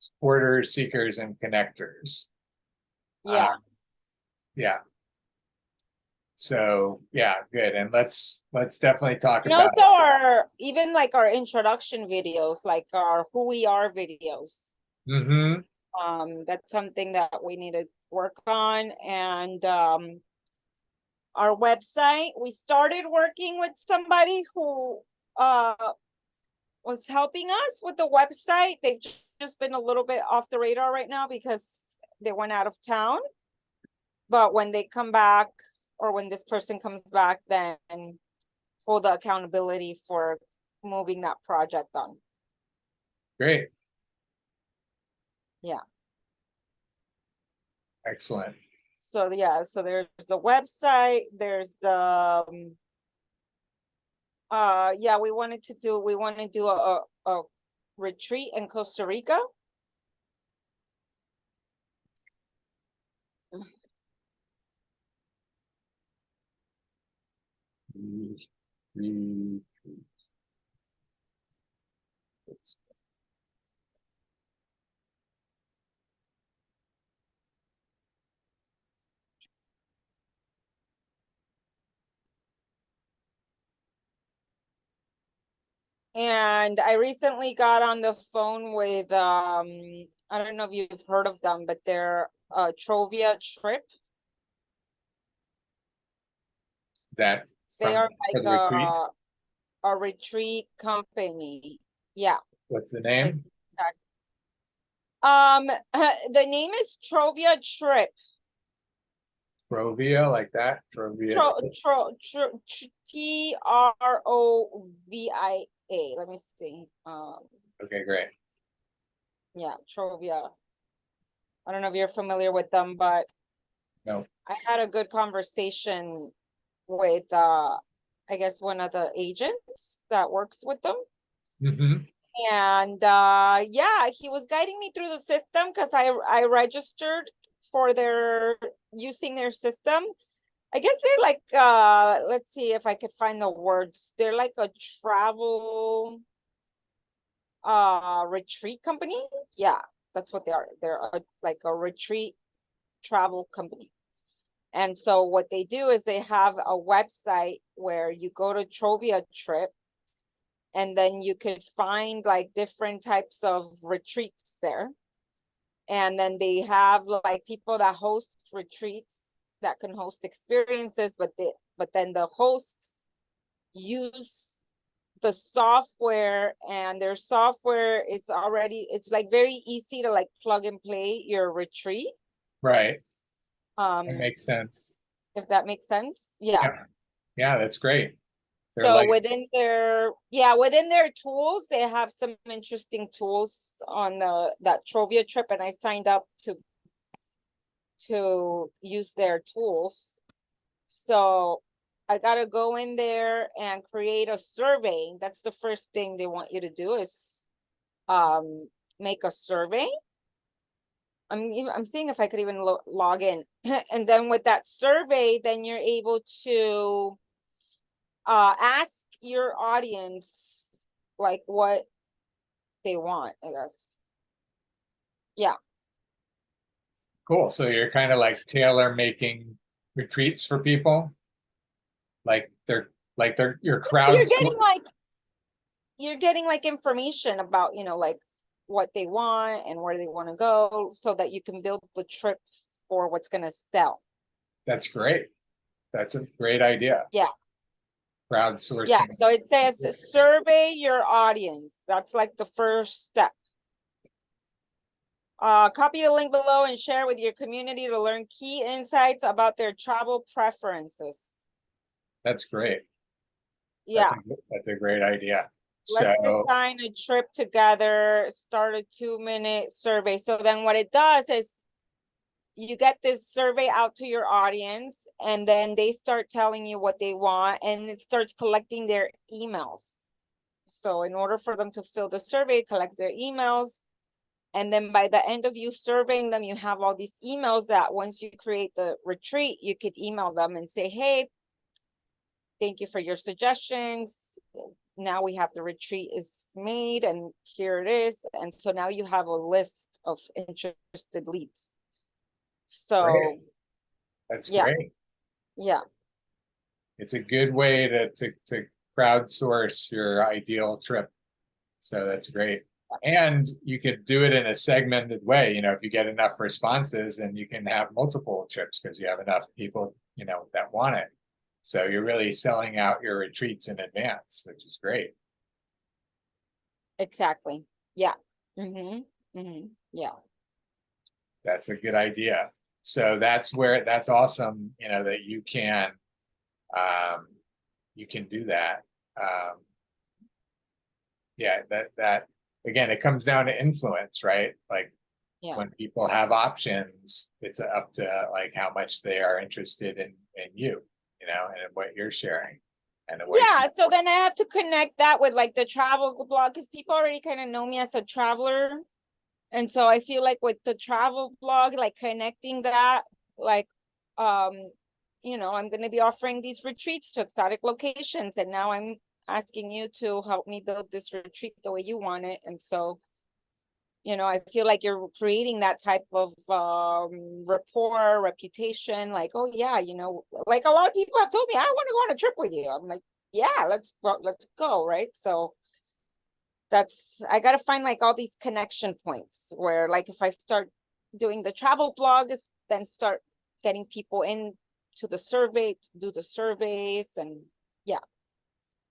Supporters, seekers, and connectors. Yeah. Yeah. So yeah, good. And let's definitely talk and about also our even like our introduction videos, like our who we are videos. That's something that we need to work on. And our website, we started working with somebody who was helping us with the website. They've just been a little bit off the radar right now because they went out of town. But when they come back, or when this person comes back, then hold the accountability for moving that project on. Great. Yeah. Excellent. So yeah, so there's the website, there's the yeah, we want to do a retreat in Costa Rica. Retreats. And I recently got on the phone with, I don't know if you've heard of them, but they're Trovia Trip. That They from are for like the retreat. a retreat company. Yeah. What's the name? Exactly. The name is Trovia Trip. Trovia, like that. Trovia. Trovia. Let me see. Okay, great. Yeah, Trovia. I don't know if you're familiar with them, but No. I had a good conversation with I guess one of the agents that works with them. Mm-hmm. And yeah, he was guiding me through the system because I registered for their using their system. I guess they're like let's see if I could find the words. They're like a travel retreat company. Yeah, that's what they are. They're like a retreat travel company. And so what they do is they have a website where you go to Trovia Trip, and then you could find like different types of retreats there. And then they have like people that host retreats that can host experiences, but then the hosts use the software, and their software is already, it's like very easy to like plug and play your retreat. Right. Um, That makes sense. if that makes sense. Yeah. Yeah. Yeah, that's great. They're So like, within their tools, they have some interesting tools on that Trovia Trip, and I signed up to use their tools. So I gotta go in there and create a survey. That's the first thing they want you to do is make a survey. I'm seeing if I could even log in. And then with that survey, then you're able to ask your audience like what they want, I guess. Yeah. cool. So you're kind of like tailor making retreats for people. Like they're your crowd. You're getting like information about, like what they want and where they want to go so that you can build the trip for what's going to sell. That's great. That's a great idea. Yeah. Yeah. Crowdsourcing. So it says survey your audience. That's like the first step. Copy the link below and share with your community to learn key insights about their travel preferences. That's great. Yeah. That's a great idea. Let's So design a trip together, start a 2-minute survey. So then what it does is you get this survey out to your audience, and then they start telling you what they want, and it starts collecting their emails. So in order for them to fill the survey, it collects their emails. And then by the end of you surveying them, you have all these emails that once you create the retreat, you could email them and say, hey, thank you for your suggestions. Now we have the retreat is made and here it is. And so now you have a list of interested leads. So great. That's yeah, great. yeah, It's a good way to crowdsource your ideal trip. So that's great. And you could do it in a segmented way. If you get enough responses, and you can have multiple trips because you have enough people, that want it. So you're really selling out your retreats in advance, which is great. exactly. Yeah. Yeah. That's a good idea. So that's awesome, that you can do that. Yeah, that again, it comes down to influence, right? Like Yeah. when people have options, it's up to like how much they are interested in you, and in what you're sharing. And Yeah, so then I have to connect that with like the travel blog because people already kind of know me as a traveler. And so I feel like with the travel blog, like connecting that, like, I'm going to be offering these retreats to exotic locations, and now I'm asking you to help me build this retreat the way you want it. And so, I feel like you're creating that type of rapport, reputation, like, oh yeah, like a lot of people have told me, I want to go on a trip with you. I'm like, yeah, let's go, right? So I gotta find like all these connection points where, like, if I start doing the travel blogs, then start getting people in to the survey, to do the surveys, and yeah.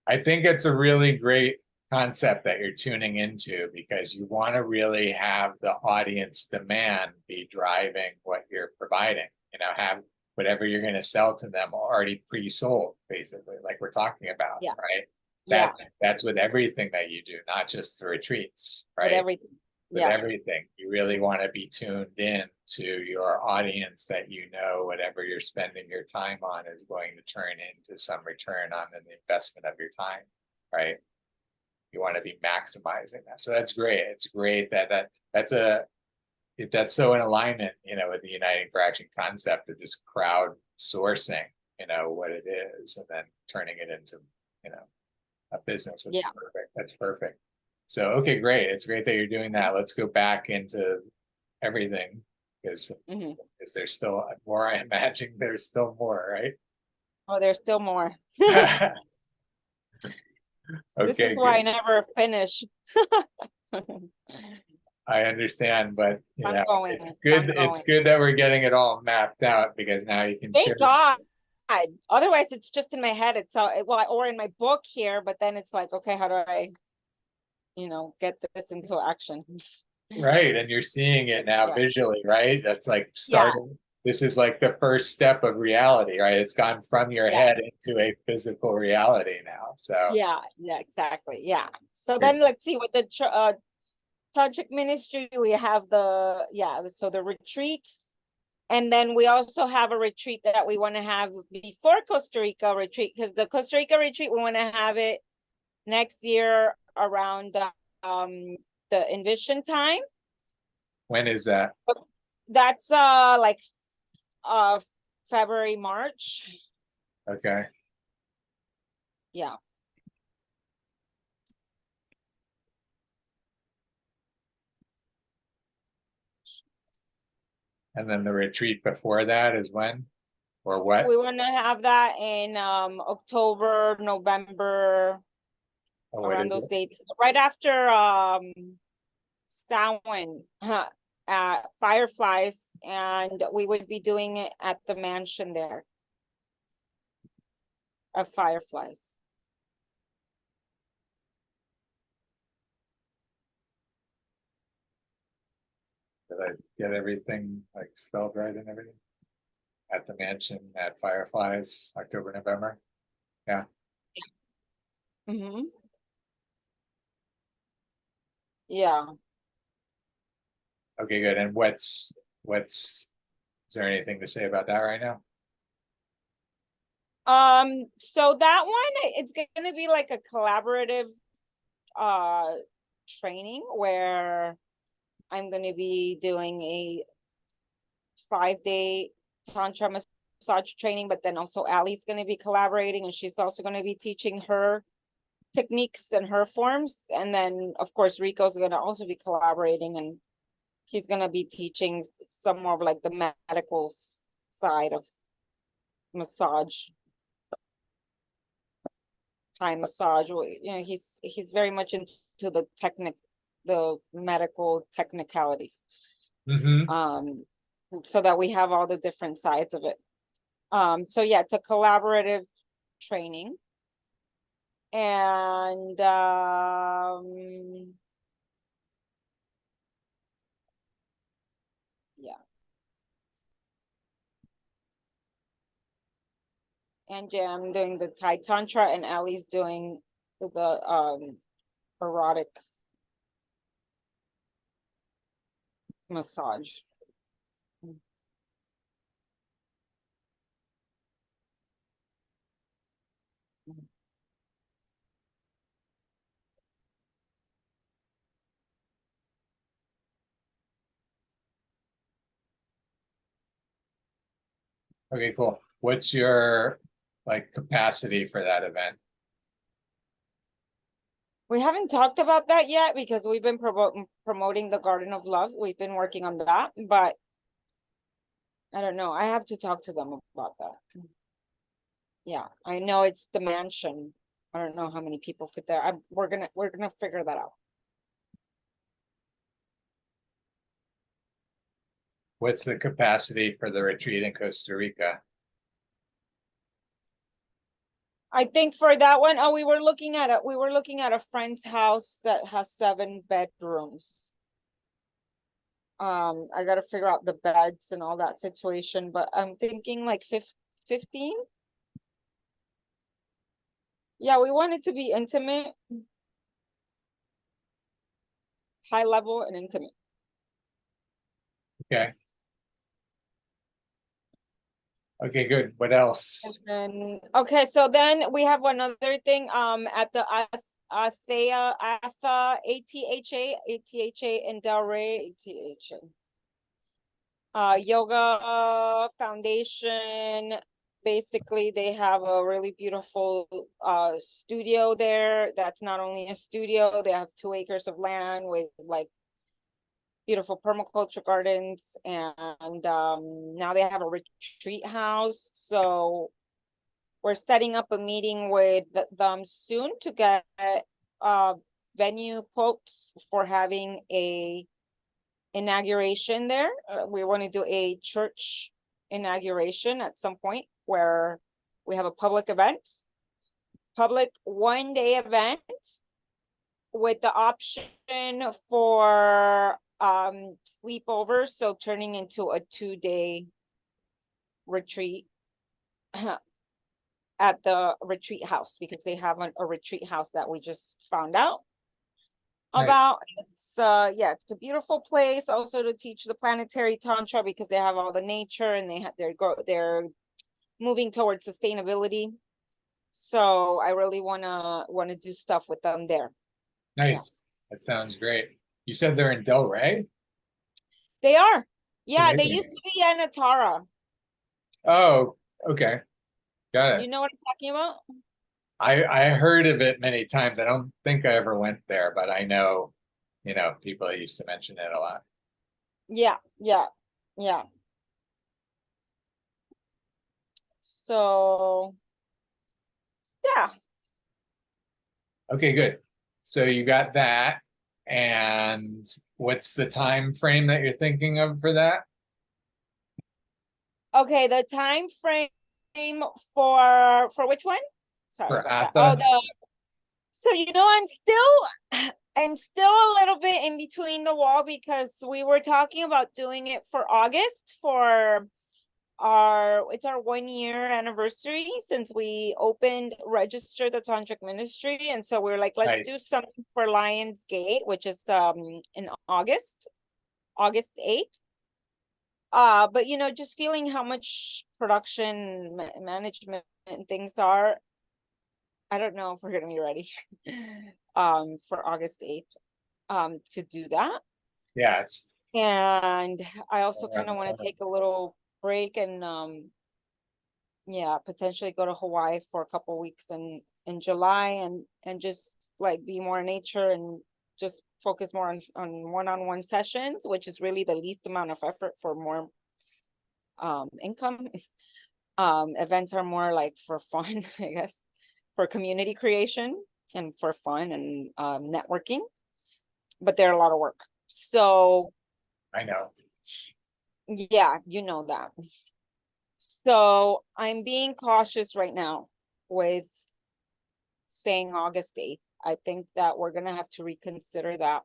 I think it's a really great concept that you're tuning into, because you want to really have the audience demand be driving what you're providing, have whatever you're going to sell to them already pre-sold, basically, like we're talking about, Yeah. right? Yeah. That's with everything that you do, not just the retreats, right? With everything. With everything, you really want to be tuned in to your audience, that whatever you're spending your time on is going to turn into some return on an investment of your time, right? You want to be maximizing that. So that's great. It's great that's so in alignment, with the Uniting for Action concept of just crowd sourcing, what it is, and then turning it into, a business. That's perfect. That's perfect. So, okay, great. It's great that you're doing that. Let's go back into everything, because there's still more. I imagine there's still more, right? Oh, there's still more. Okay, This is why I never finish. I understand, but it's good. I'm It's going. good that we're getting it all mapped out, because now you can share. Thank God. Otherwise, it's just in my head. It's all or in my book here, but then it's like, okay, how do I, get this into action? Right, and you're seeing it now visually, right? That's like starting. This is like the first step of reality, right? It's gone from your head into a physical reality now. So yeah, exactly. Yeah. So then let's see, with the Tantric ministry, we have so the retreats. And then we also have a retreat that we want to have before Costa Rica retreat, because the Costa Rica retreat, we want to have it next year around the Envision time. When is that? That's like February, March. Okay. Yeah. And then the retreat before that is when? Or what? We want to have that in October, November, around those dates, right after Samhain at Fireflies, and we would be doing it at the mansion there of Fireflies. Did I get everything like spelled right and everything? At the mansion at Fireflies, October, November. Yeah. Yeah. Okay, good. And is there anything to say about that right now? So that one, it's gonna be like a collaborative training where I'm gonna be doing a 5-day tantra massage training, but then also Allie's gonna be collaborating, and she's also gonna be teaching her techniques and her forms. And then of course Rico's gonna also be collaborating, and he's gonna be teaching some more of like the medical side of massage, Thai massage. He's very much into the medical technicalities. So that we have all the different sides of it. So yeah, it's a collaborative training. And yeah. Angie, I'm doing the Thai Tantra, and Allie's doing the erotic massage. Okay, cool. What's your like capacity for that event? We haven't talked about that yet because we've been promoting the Garden of Love. We've been working on that, but I don't know. I have to talk to them about that. Yeah, I know it's the mansion. I don't know how many people fit there. We're gonna figure that out. What's the capacity for the retreat in Costa Rica? I think for that one, oh, we were looking at a friend's house that has 7 bedrooms. I gotta figure out the beds and all that situation, but I'm thinking like 15. Yeah, we want it to be intimate, high level and intimate. Okay. Okay, good. What else? And okay, so then we have one other thing, at the ATHA in Delray, ATHA. Yoga Foundation. Basically, they have a really beautiful studio there. That's not only a studio, they have 2 acres of land with like beautiful permaculture gardens, and now they have a retreat house. So we're setting up a meeting with them soon to get venue quotes for having a inauguration there. We want to do a church inauguration at some point where we have a public one-day event with the option for sleepovers, so turning into a 2-day retreat at the retreat house, because they have a retreat house that we just found out about. It's yeah, it's a beautiful place also to teach the planetary tantra, because they have all the nature and they're moving towards sustainability. So I really wanna do stuff with them there. Nice. That sounds great. You said they're in Delray? They are. Yeah, they Amazing. used to be in Atara. Oh, okay. Got You it. know what I'm talking about? I heard of it many times. I don't think I ever went there, but I know, people used to mention it a lot. Yeah, yeah, yeah. So yeah. Okay, good. So you got that. And what's the time frame that you're thinking of for that? Okay, the time frame for which one? Sorry For about that. Oh, ATHA? so I'm still a little bit in between the wall, because we were talking about doing it for August for it's our 1 year anniversary since we registered the tantric ministry, and so we're like, let's do Nice. something for Lions Gate, which is in August 8th. But just feeling how much production management and things are, I don't know if we're gonna be ready for August 8th to do that. Yeah, it's And I also kind around of the want to corner. take a little break and yeah, potentially go to Hawaii for a couple weeks in July, and just like be more in nature and just focus more on one-on-one sessions, which is really the least amount of effort for more income. Events are more like for fun, I guess, for community creation and for fun and networking, but they're a lot of work. So I know. yeah, you know that. So I'm being cautious right now with saying August 8th. I think that we're gonna have to reconsider that.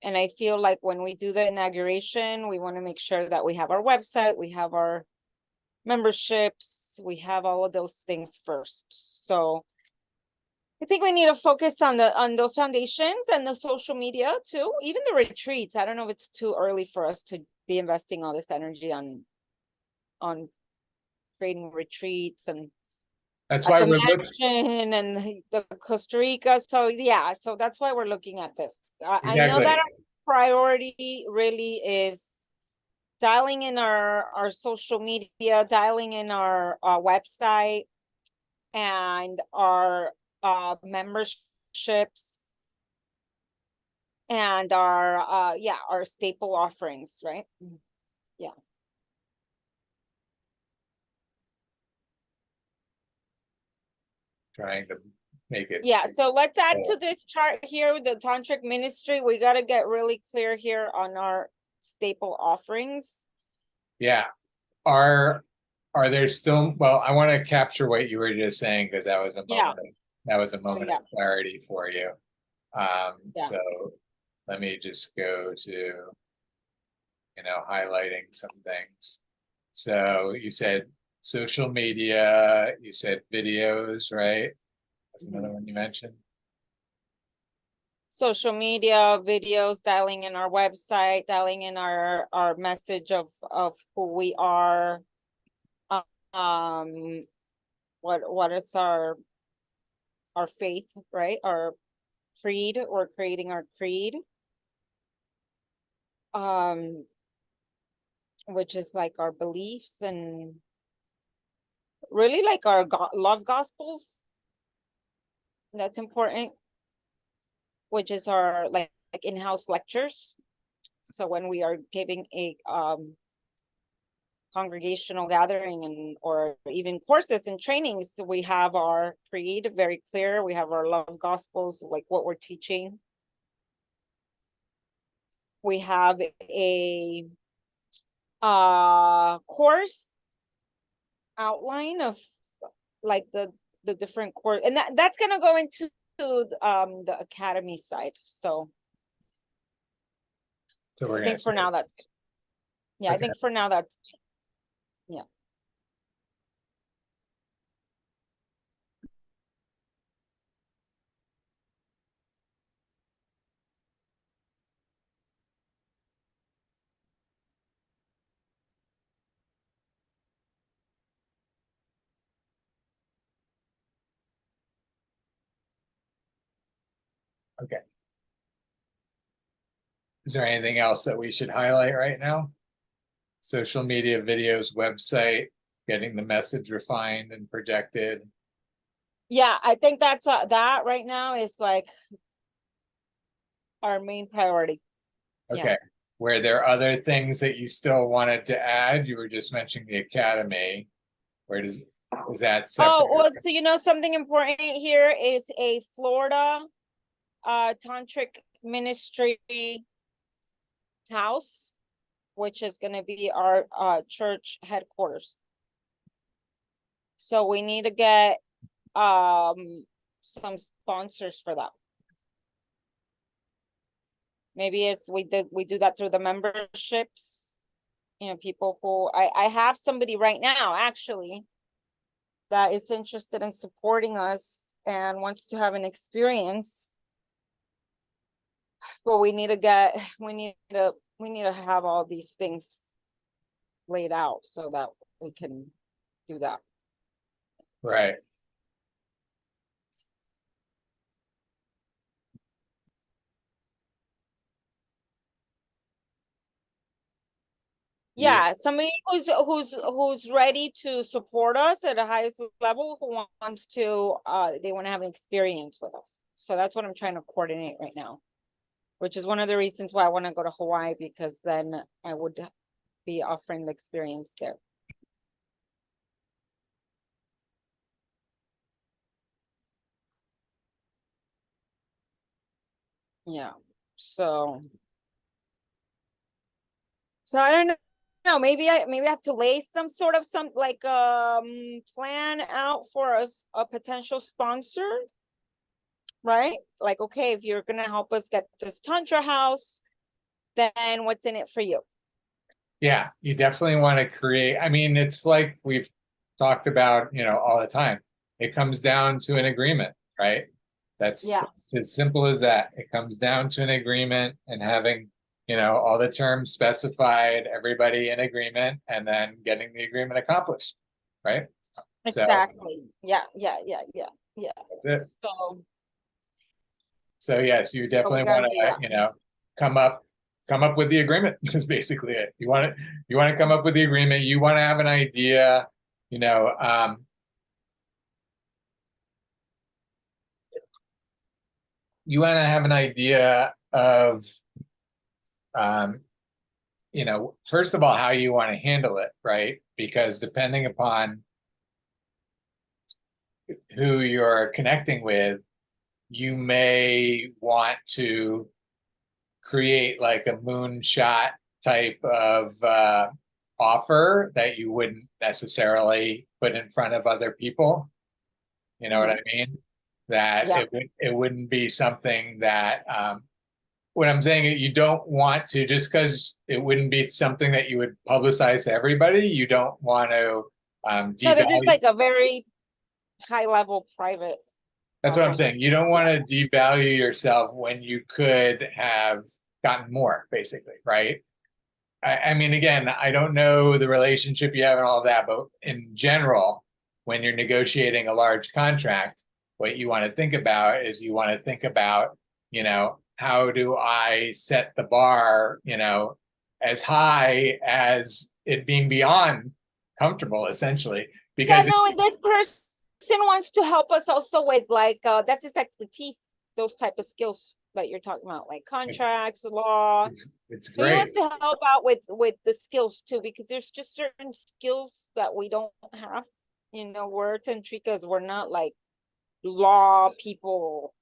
And I feel like when we do the inauguration, we want to make sure that we have our website, we have our memberships, we have all of those things first. So I think we need to focus on those foundations and the social media too, even the retreats. I don't know if it's too early for us to be investing all this energy on creating retreats and That's at why the we're looking. mansion and the Costa Rica. So yeah, so that's why we're looking at this. I know that Exactly. our priority really is dialing in our social media, dialing in our website, and our memberships, and our yeah, our staple offerings, right? Yeah. Trying to make it. Yeah, so let's add to this chart here, the tantric ministry. We got to get really clear here on our staple offerings. Yeah. Are there still, well, I want to capture what you were just saying, because that was a Yeah. moment of Yeah. clarity for you. Yeah. So let me just go to, highlighting some things. So you said social media, you said videos, right? That's another one you mentioned. Social media, videos, dialing in our website, dialing in our message of who we are. What is our faith, right? Our creed, or creating our creed. Which is like our beliefs, and really like our love gospels. That's important. Which is our like in-house lectures. So when we are giving a congregational gathering, and or even courses and trainings, we have our creed very clear. We have our love gospels, like what we're teaching. We have a course outline of like the different course, and that's gonna go into the academy side. So So I think for now that's good. Yeah, I think for now that's yeah. okay. Is there anything else that we should highlight right now? Social media, videos, website, getting the message refined and projected. Yeah, I think that's that right now is like our main priority. Okay. Yeah. Were there other things that you still wanted to add? You were just mentioning the academy. Where is that separate? Oh, well, so something important here is a Florida tantric ministry house, which is going to be our church headquarters. So we need to get some sponsors for that. Maybe as we do that through the memberships. People who I have somebody right now actually that is interested in supporting us and wants to have an experience. But we need to have all these things laid out so that we can do that. Right. Yeah, somebody who's ready to support us at the highest level, who wants to they want to have an experience with us. So that's what I'm trying to coordinate right now, which is one of the reasons why I want to go to Hawaii, because then I would be offering the experience there. Yeah. So I don't know. Maybe I have to lay some sort of plan out for a potential sponsor, right? Like, okay, if you're gonna help us get this tantra house, then what's in it for you? Yeah, you definitely want to create. I mean, it's like we've talked about, all the time. It comes down to an agreement, right? That's as simple as that. It comes down to an agreement and having, all the terms specified, everybody in agreement, and then getting the agreement accomplished, right? Exactly. Yeah. That's it. So So yes, you definitely want to, come up come up with the agreement. Is basically it. You want to come up with the agreement. You want to have an idea, you know, you want to have an idea of, you know, first of all, how you want to handle it, right? Because depending upon who you're connecting with, you may want to create like a moonshot type of offer that you wouldn't necessarily put in front of other people. You know what I mean? That Yeah. it wouldn't be something that what I'm saying is you don't want to, just because it wouldn't be something that you would publicize to everybody, you don't want to No, this is devalue. like a very high level private That's what I'm offer. saying. You don't want to devalue yourself when you could have gotten more, basically, right? I mean, again, I don't know the relationship you have and all that, but in general, when you're negotiating a large contract, what you want to think about is you want to think about, you know, how do I set the bar, you know, as high as it being beyond comfortable, essentially, Yeah, because no, and this person wants to help us also with like that's his expertise, those type of skills that you're talking about, like contracts, law. it's So he great. wants to help out with the skills too, because there's just certain skills that we don't have. You know, we're Tantricas, we're not like law people.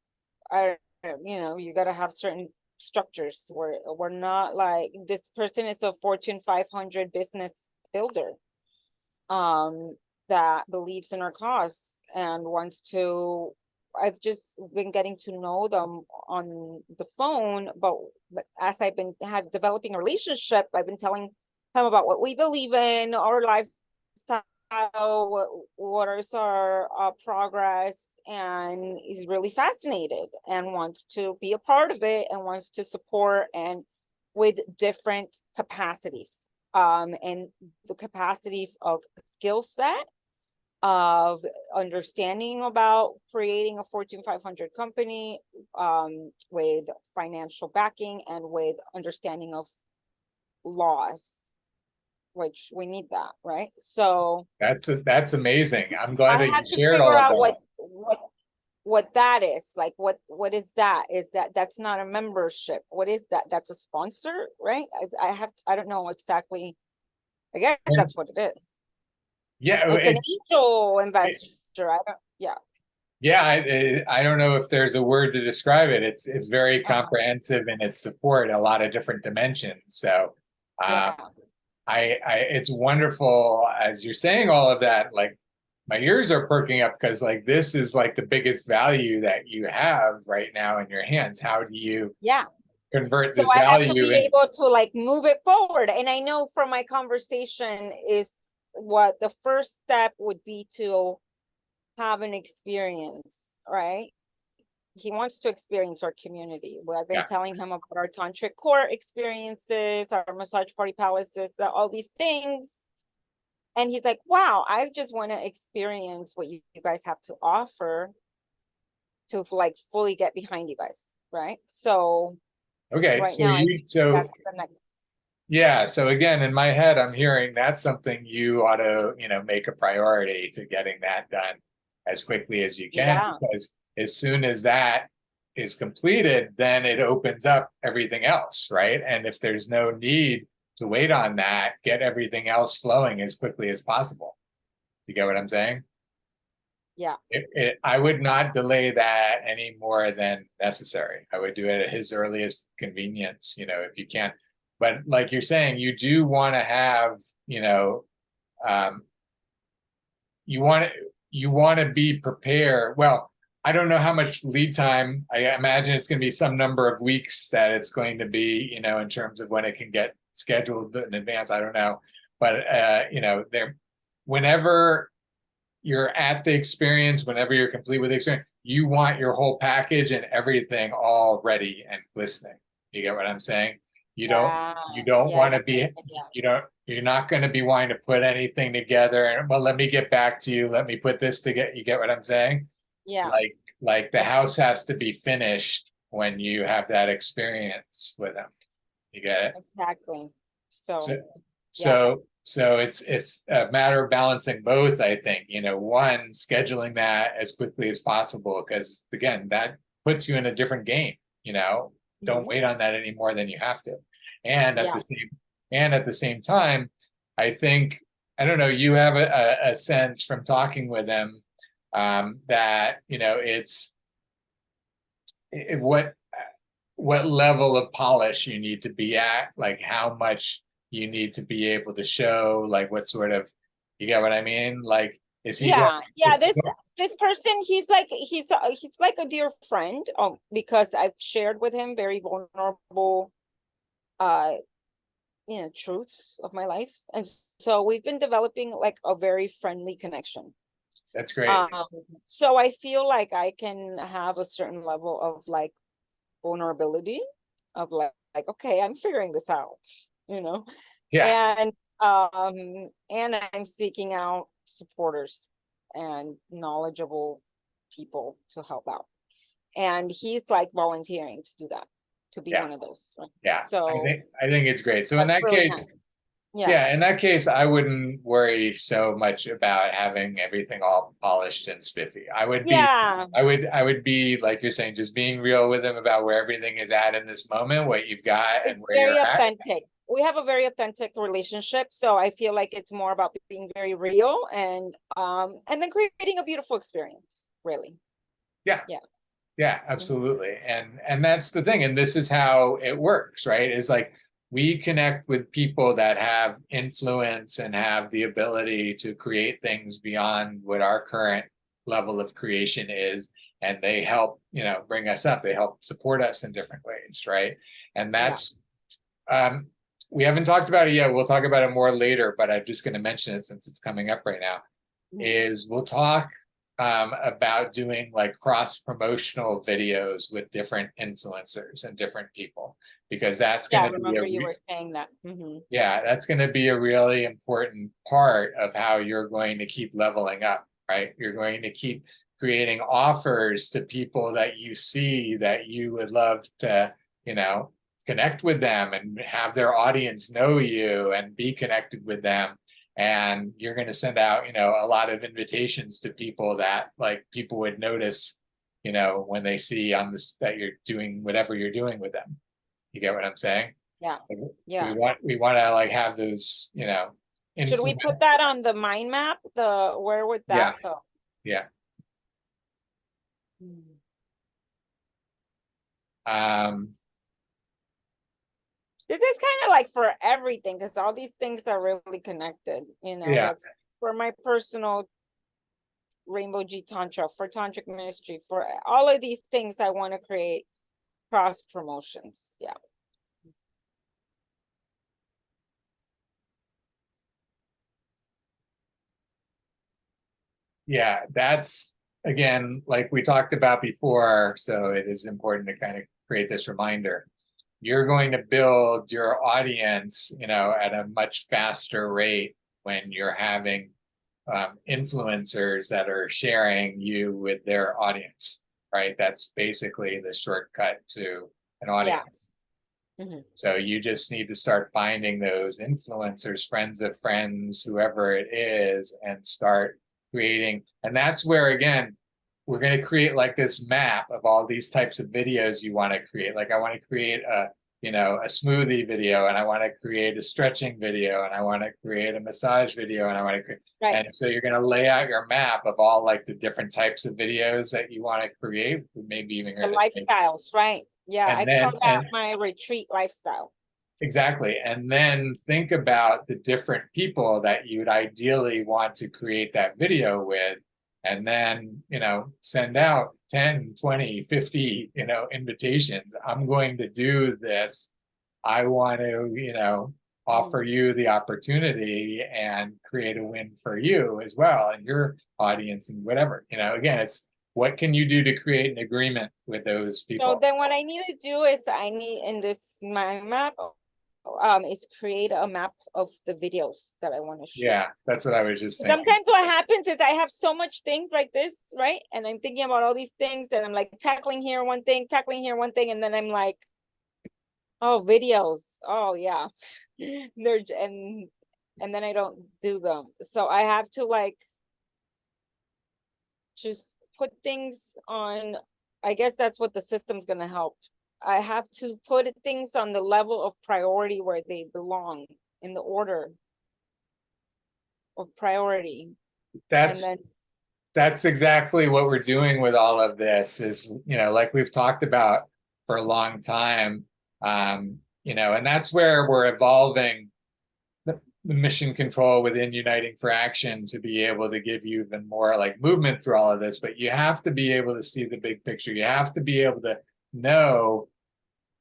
I, you know, you gotta have certain structures. We're not like this person is a Fortune 500 business builder. That believes in our cause and wants to. I've just been getting to know them on the phone, but as I've been developing a relationship, I've been telling him about what we believe in, our lifestyle, what is our progress, and he's really fascinated and wants to be a part of it and wants to support and with different capacities, and the capacities of skill set, of understanding about creating a Fortune 500 company, with financial backing and with understanding of laws, which we need that, right? So That's amazing. I'm glad I that you have to shared figure all of out that. what that is. Like what is that? Is that's not a membership? What is that? That's a sponsor, right? I don't know exactly. I guess that's what it is. Yeah, It's an angel investor. I don't, yeah. yeah. I don't know if there's a word to describe it. It's very Uh-huh. comprehensive in its support, a lot of different dimensions. So, um, Yeah. it's wonderful as you're saying all of that. Like my ears are perking up because like this is like the biggest value that you have right now in your hands. How do you Yeah. convert So this I have to value be in? able to like move it forward. And I know from my conversation is what the first step would be to have an experience, right? He wants to experience our community. Well, I've been Yeah. telling him about our tantric court experiences, our massage party palaces, all these things. And he's like, wow, I just want to experience what you guys have to offer to like fully get behind you guys, right? So Okay. right So now, I you think so that's the next. yeah, so again, in my head, I'm hearing that's something you ought to, you know, make a priority to getting that done as quickly as you can, Yeah, because as soon as that is completed, then it opens up everything else, right? And if there's no need to wait on that, get everything else flowing as quickly as possible. You get what I'm saying? yeah, I would not delay that any more than necessary. I would do it at his earliest convenience, you know, if you can. But like you're saying, you do want to have, you know, um, you want to be prepared. Well, I don't know how much lead time. I imagine it's going to be some number of weeks that it's going to be, you know, in terms of when it can get scheduled in advance. I don't know, but you know, there, whenever you're at the experience, whenever you're complete with the experience, you want your whole package and everything all ready and glistening. You get what I'm saying? You don't yeah, you don't yeah, want to be yeah, you're not going to be wanting to put anything together and well, let me get back to you. Let me put this together. You get what I'm saying? yeah, Like the house has to be finished when you have that experience with them. You get it? exactly. So, So, yeah, so it's a matter of balancing both, I think. One, scheduling that as quickly as possible, because again, that puts you in a different game. Don't mhm, wait on that any more than you have to. And at yeah, the same time, I think, I don't know, you have a sense from talking with him, that what level of polish you need to be at, like how much you need to be able to show, like what sort of, you get what I mean? Like, is he going, yeah. is he This going, this person, he's like a dear friend. Because I've shared with him very vulnerable, uh, truths of my life, and so we've been developing like a very friendly connection. that's great. Um, so I feel like I can have a certain level of like vulnerability, of like, okay, I'm figuring this out, you know, Yeah, and and I'm seeking out supporters and knowledgeable people to help out. And he's like volunteering to do that, to be yeah, one of those. Right? yeah. I So think I think it's great. So in that's that really nice. case, Yeah. yeah, in that case, I wouldn't worry so much about having everything all polished and spiffy. Yeah. I would be like you're saying, just being real with them about where everything is at in this moment, what you've got and It's where very you're at. authentic. We have a very authentic relationship. So I feel like it's more about being very real and then creating a beautiful experience, really. Yeah, Yeah. yeah, Mhm. absolutely. And that's the thing. And this is how it works, right? Is like we connect with people that have influence and have the ability to create things beyond what our current level of creation is. And they help, bring us up. They help support us in different ways, right? And Yeah. that's um we haven't talked about it yet. We'll talk about it more later, but I'm just going to mention it since it's coming up right now. Mhm. Is we'll talk about doing like cross promotional videos with different influencers and different people, because that's Yeah, going I to be remember you were saying that. yeah, that's going to be a really important part of how you're going to keep leveling up, right? You're going to keep creating offers to people that you see that you would love to, you know, connect with them and have their audience know you and be connected with them. And you're going to send out, a lot of invitations to people that like people would notice, when they see on this that you're doing whatever you're doing with them. You get what I'm saying? Yeah. we Yeah. want we want to like have those, Should we influence. put that on the mind map? Where would Yeah, that go? yeah. Hmm. Um, This is kind of like for everything, because all these things are really connected. yeah, That's for my personal Rainbow G Tantra, for Tantric Ministry, for all of these things. I want to create cross promotions. Yeah. yeah. That's again, like we talked about before. So it is important to kind of create this reminder. You're going to build your audience, at a much faster rate when you're having influencers that are sharing you with their audience, right? That's basically the shortcut to an Yeah. audience. Hmm. So you just need to start finding those influencers, friends of friends, whoever it is, and start creating. And that's where, again, we're going to create like this map of all these types of videos you want to create. Like I want to create a smoothie video, and I want to create a stretching video, and I want to create a massage video, and I want to create. Right. And so you're going to lay out your map of all like the different types of videos that you want to create, maybe even The lifestyles, right? Yeah. I and call then that and my retreat lifestyle. exactly. And then think about the different people that you'd ideally want to create that video with. And then, send out 10, 20, 50, invitations. I'm going to do this. I want to, offer Mhm. you the opportunity and create a win for you as well and your audience and whatever. Again, it's what can you do to create an agreement with those So people? then what I need to do is I need in this mind map, is create a map of the videos that I want to shoot. Yeah, that's what I was just thinking. Sometimes what happens is I have so much things like this, right? And I'm thinking about all these things and I'm like tackling here one thing, and then I'm like, Oh, videos. Oh, yeah. They're and then I don't do them. So I have to like just put things on. I guess that's what the system's gonna help. I have to put things on the level of priority where they belong in the order of priority. And That's then that's exactly what we're doing with all of this is, like we've talked about for a long time, and that's where we're evolving the mission control within Uniting for Action to be able to give you even more like movement through all of this. But you have to be able to see the big picture. You have to be able to know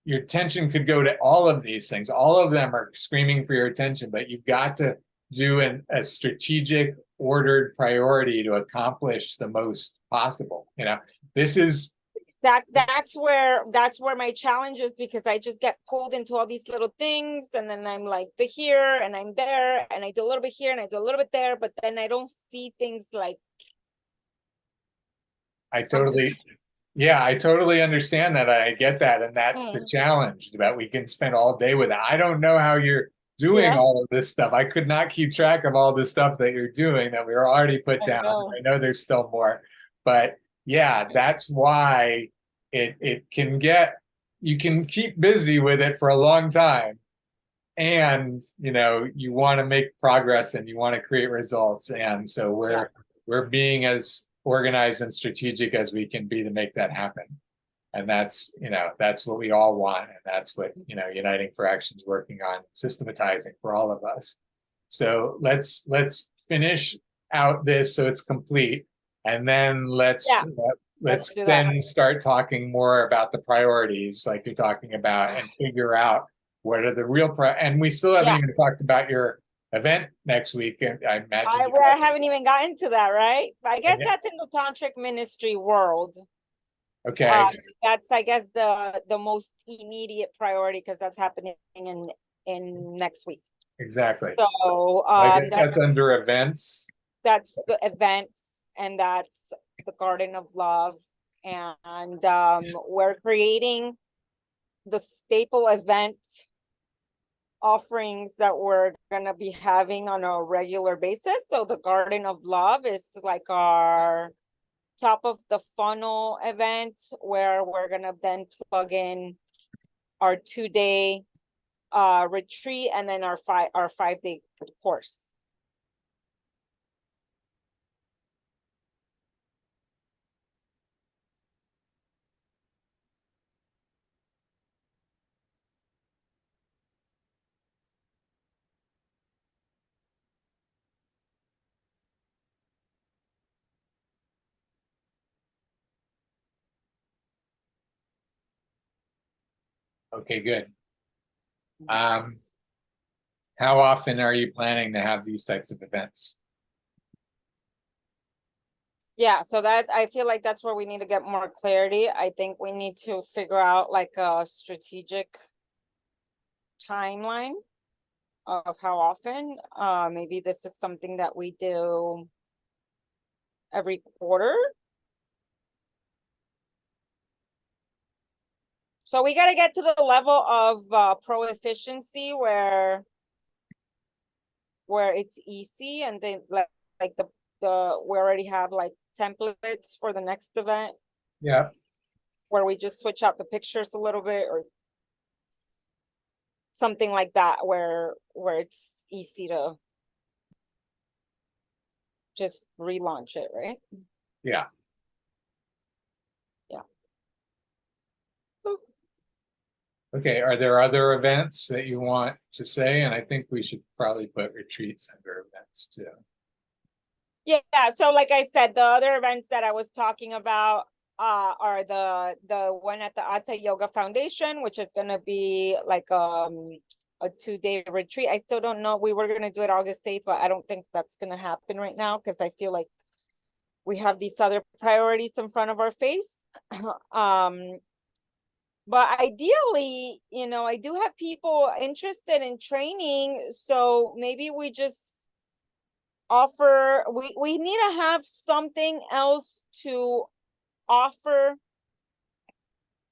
your attention could go to all of these things. All of them are screaming for your attention, but you've got to do a strategic, ordered priority to accomplish the most possible. This is that's where my challenge is, because I just get pulled into all these little things, and then I'm like the here and I'm there, and I do a little bit here and I do a little bit there, but then I don't see things like I come to. totally Yeah, I totally understand that. I get that. And that's the Mm, challenge that we can spend all day with it. I don't know how you're doing yeah, all of this stuff. I could not keep track of all the stuff that you're doing that we were already put I down. know. I know there's still more, but yeah, that's why it can get, you can keep busy with it for a long time. And you want to make progress and you want to create results. And so Yeah. we're being as organized and strategic as we can be to make that happen. And that's what we all want. And that's what, Uniting for Action is working on systematizing for all of us. So let's finish out this so it's complete. And then let's Yeah, let's let's do that. then start talking more about the priorities like you're talking about and figure out what are the real and we still haven't Yeah. even talked about your event next week. And I imagine you I haven't even gotten to that, right? I guess have, that's in the tantric ministry world. okay, That's, I guess, the most immediate priority, because that's happening in next week. exactly. So I guess that's under events. that's the events, and that's the Garden of Love, and we're creating the staple event offerings that we're gonna be having on a regular basis. So the Garden of Love is like our top of the funnel event, where we're gonna then plug in our 2-day retreat, and then our 5-day course. Okay, good. Um, how often are you planning to have these types of events? Yeah, so that, I feel like that's where we need to get more clarity. I think we need to figure out like a strategic timeline of how often. Maybe this is something that we do every quarter. So we got to get to the level of pro efficiency where it's easy, and then like the we already have like templates for the next event, Yeah. where we just switch out the pictures a little bit, or something like that, where it's easy to just relaunch it, right? Yeah. Yeah. Okay. Are there other events that you want to say? And I think we should probably put retreats under events too. Yeah, so like I said, the other events that I was talking about are the one at the Atta Yoga Foundation, which is gonna be like a 2-day retreat. I still don't know. We were gonna do it August 8th, but I don't think that's gonna happen right now, because I feel like we have these other priorities in front of our face. But ideally, I do have people interested in training, so maybe we just offer, we need to have something else to offer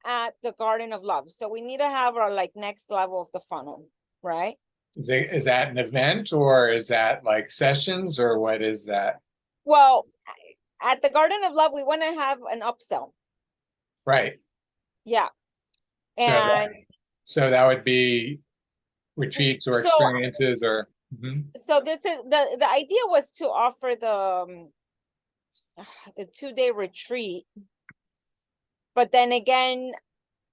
at the Garden of Love. So we need to have our like next level of the funnel, right? Is that an event or is that like sessions or what is that? Well, at the Garden of Love, we want to have an upsell. Right. Yeah. So And so that would be retreats or so experiences or Mhm. so this is the idea was to offer the 2-day retreat, but then again,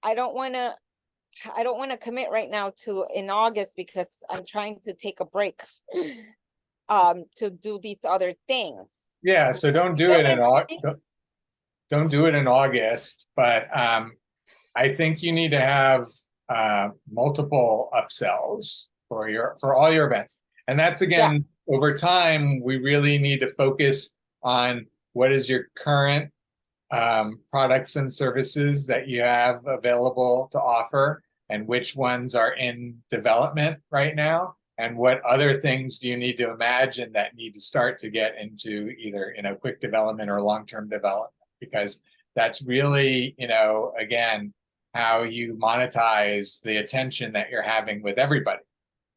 I don't want to commit right now to in August because I'm trying to take a break to do these other things. Yeah, so don't You do know it what in I August. mean? Don't do it in August, but I think you need to have multiple upsells for all your events. And that's Yeah, again, over time, we really need to focus on what is your current products and services that you have available to offer and which ones are in development right now and what other things do you need to imagine that need to start to get into either quick development or long-term development, because that's really again how you monetize the attention that you're having with everybody,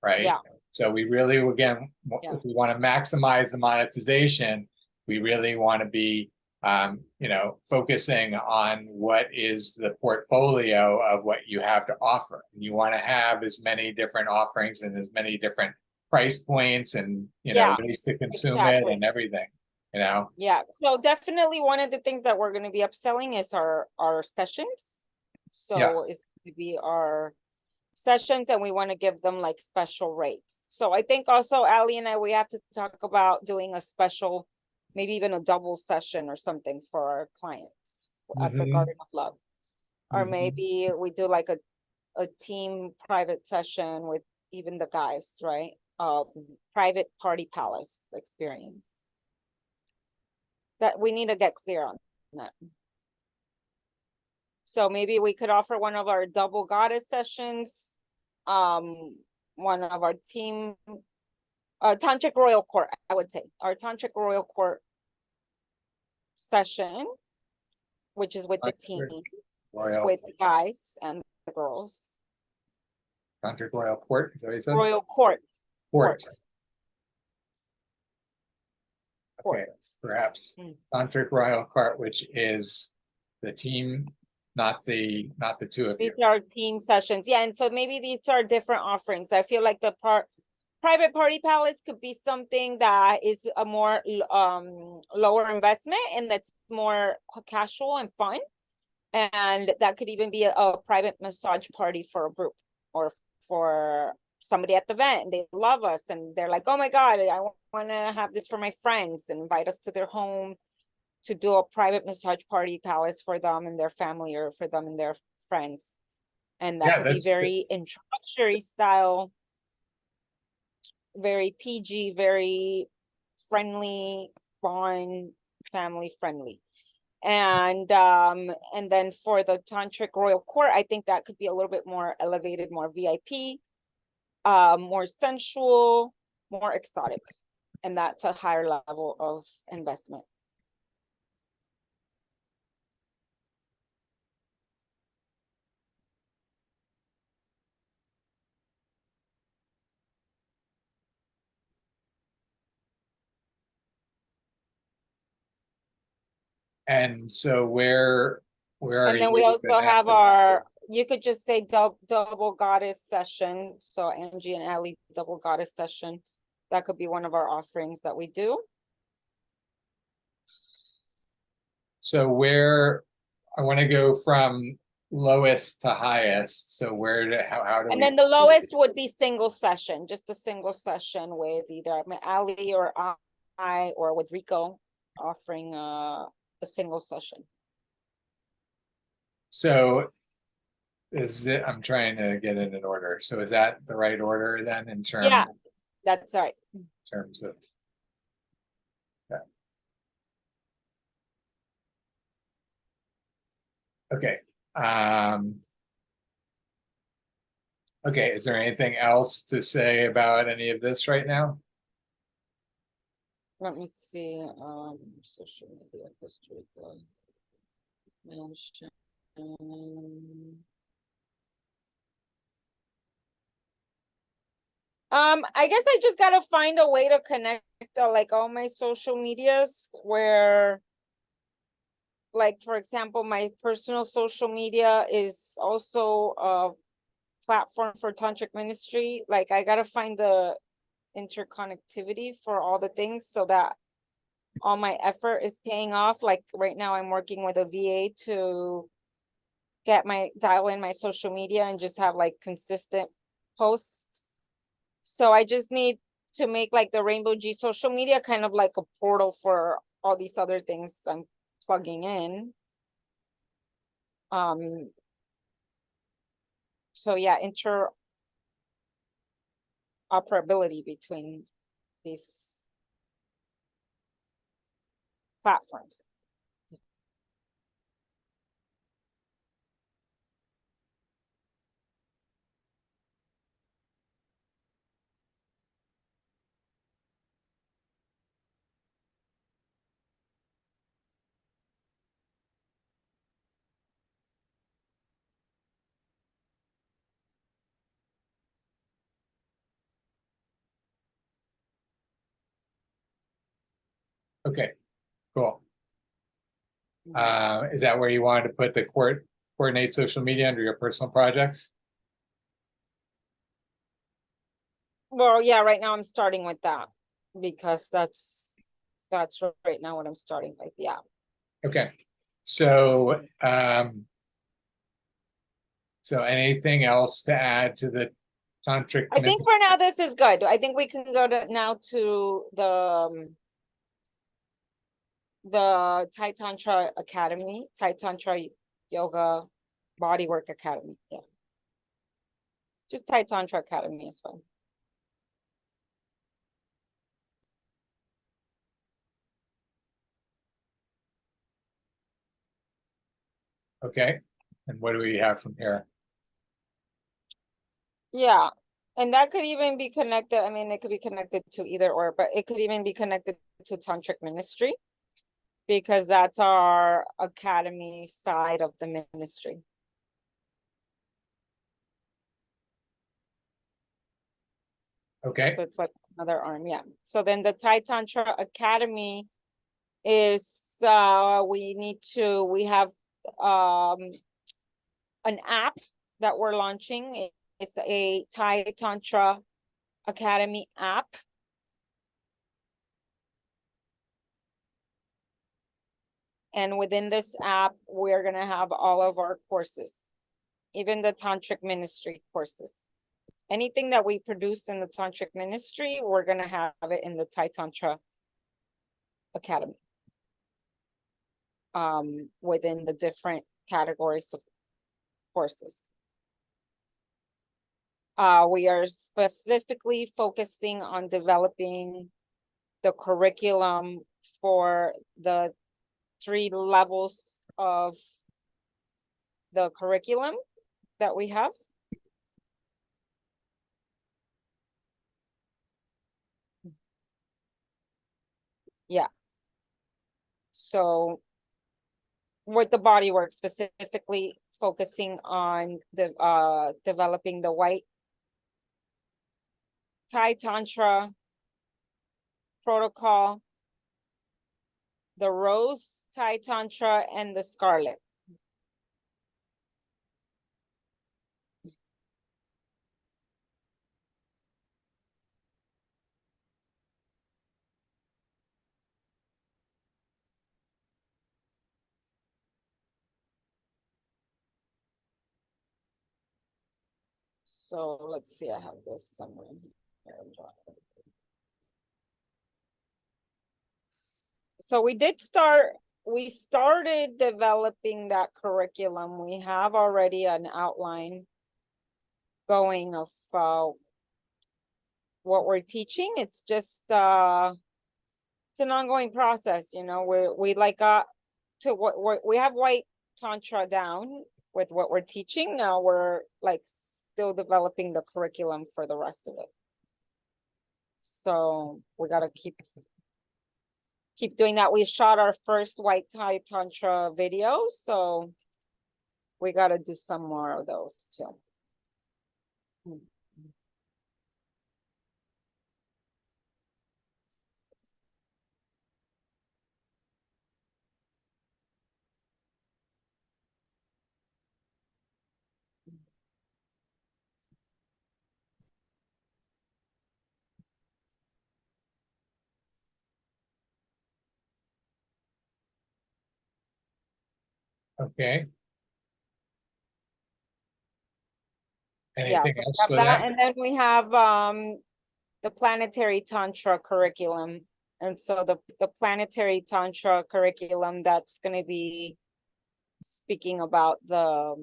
right? yeah, So we really, again, yeah, if we want to maximize the monetization, we really want to be focusing on what is the portfolio of what you have to offer. You want to have as many different offerings and as many different price points and yeah, ways to consume it exactly. and everything. Yeah. So definitely one of the things that we're going to be upselling is our sessions. Yeah. So it's going to be our sessions, and we want to give them like special rates. So I think also Ali and I, we have to talk about doing a special, maybe even a double session or something for our clients at the Mm-hmm. Garden of Love. Or Mm-hmm. maybe we do like a team private session with even the guys, right? Private party palace experience. That we need to get clear on that. So maybe we could offer one of our double goddess sessions, one of our team, tantric royal court, I would say our tantric royal court session, which is with the team, Royal with the guys and the girls. Tantric Royal Port, is that what you said? Royal court, Port. Okay, court. perhaps Tantric Royal Cart, which is the team, not the two of you. These are team sessions. Yeah. And so maybe these are different offerings. I feel like the private party palace could be something that is a more lower investment and that's more casual and fun. And that could even be a private massage party for a group or for somebody at the event and they love us and they're like, oh my God, I want to have this for my friends, and invite us to their home to do a private massage party palace for them and their family or for them and their friends. And that Yeah, could be very introductory style, very PG, very friendly, fun, family friendly. And then for the tantric royal court, I think that could be a little bit more elevated, more VIP, more sensual, more exotic, and that's a higher level of investment. and so where are And then you we with also that? have you could just say double goddess session. So Angie and Ali double goddess session. That could be one of our offerings that we do. So where I want to go from lowest to highest. So how do And we? then the lowest would be single session, just a single session with either Ali or I or with Rico offering a single session. So I'm trying to get it in order. So is that the right order then Yeah, that's right. terms of yeah. Okay. Okay, is there anything else to say about any of this right now? Let me see. Social media history. Mention. I guess I just gotta find a way to connect like all my social medias where, like, for example, my personal social media is also a platform for tantric ministry. Like, I gotta find the interconnectivity for all the things so that all my effort is paying off. Like right now I'm working with a VA to dial in my social media and just have like consistent posts. So I just need to make like the Rainbow G social media kind of like a portal for all these other things I'm plugging in. So yeah, interoperability between these platforms. Okay, cool. Is that where you wanted to put the coordinate social media under your personal projects? Well, yeah, right now I'm starting with that because that's right now what I'm starting with. Yeah. Okay. So so anything else to add to the tantric? I think for now this is good. I think we can go now to the Thai Tantra Academy, Thai Tantra Yoga Bodywork Academy. Yeah. Just Thai Tantra Academy is fine. Okay. And what do we have from here? Yeah. And that could even be connected. I mean, it could be connected to either or, but it could even be connected to Tantric Ministry because that's our academy side of the ministry. Okay. So it's like another arm. Yeah. So then the Thai Tantra Academy is we have an app that we're launching. It's a Thai Tantra Academy app. And within this app, we're going to have all of our courses, even the Tantric Ministry courses. Anything that we produce in the Tantric Ministry, we're going to have it in the Thai Tantra Academy. Within the different categories of courses. We are specifically focusing on developing the curriculum for the 3 levels of the curriculum that we have. Yeah. So with the bodywork, specifically focusing on the developing the white Thai Tantra protocol, the rose Thai Tantra, and the scarlet. So let's see, I have this somewhere in here. So we started developing that curriculum. We have already an outline going of what we're teaching. It's just it's an ongoing process, you know. We like to what we have white tantra down with what we're teaching. Now we're like still developing the curriculum for the rest of it. So we gotta keep doing that. We shot our first white Thai Tantra video, so we gotta do some more of those too. Okay. Yeah, Anything so we else have with that, that? and then we have the planetary tantra curriculum. And so the planetary tantra curriculum, that's gonna be speaking about the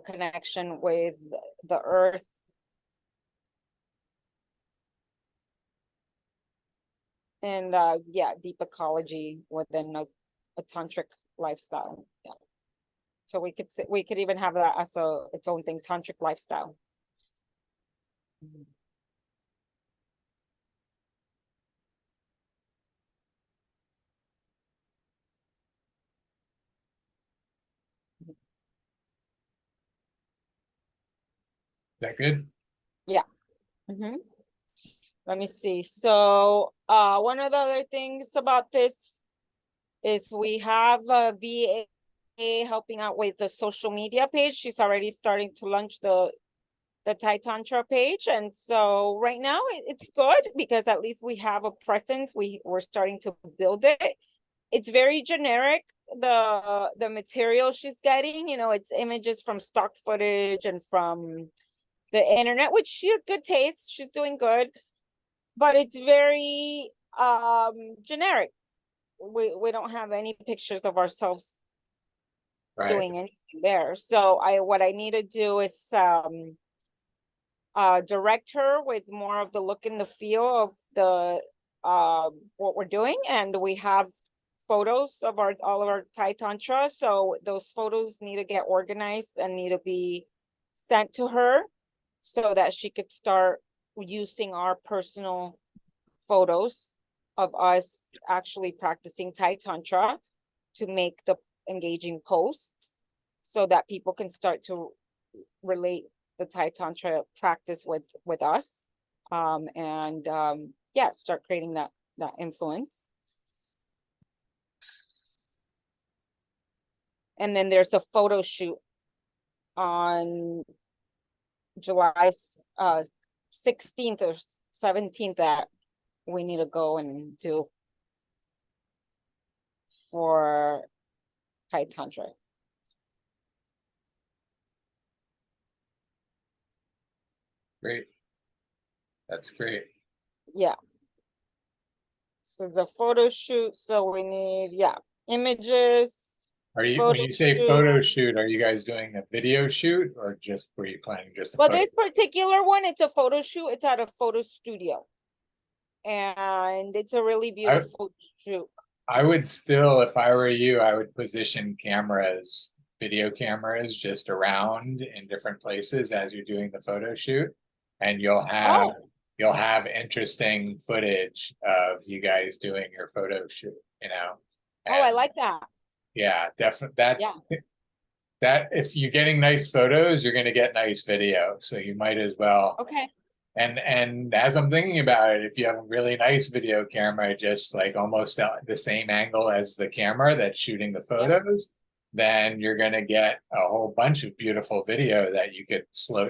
connection with the earth and yeah, deep ecology within a tantric lifestyle. Yeah. So we could even have that as its own thing, tantric lifestyle. Is that good? Yeah. Let me see. So one of the other things about this is we have a VA helping out with the social media page. She's already starting to launch the Thai Tantra page. And so right now it's good because at least we have a presence. We're starting to build it. It's very generic. The material she's getting, you know, it's images from stock footage and from the internet, which she has good taste. She's doing good, but it's very generic. We don't have any pictures of ourselves Right. doing anything there. So what I need to do is direct her with more of the look and the feel of the what we're doing. And we have photos of all of our Thai Tantra. So those photos need to get organized and need to be sent to her so that she could start using our personal photos of us actually practicing Thai Tantra to make the engaging posts so that people can start to relate the Thai Tantra practice with us. And yeah, start creating that influence. And then there's a photo shoot on July 16th or 17th that we need to go and do for Thai Tantra. Great. That's great. Yeah. So the photo shoot, so we need, yeah, images, Are you, when photo you say shoot. photo shoot, are you guys doing a video shoot or just were you planning just a Well, photo? this particular one, it's a photo shoot. It's at a photo studio. And it's a really beautiful shoot. I would still, if I were you, I would position cameras, video cameras just around in different places as you're doing the photo shoot. And Oh, you'll have interesting footage of you guys doing your photo shoot, you know. oh, I And like that. yeah, definitely Yeah. that if you're getting nice photos, you're gonna get nice video. So you might as well. Okay. And as I'm thinking about it, if you have a really nice video camera, just like almost at the same angle as the camera that's shooting the Yep. photos, then you're gonna get a whole bunch of beautiful video that you could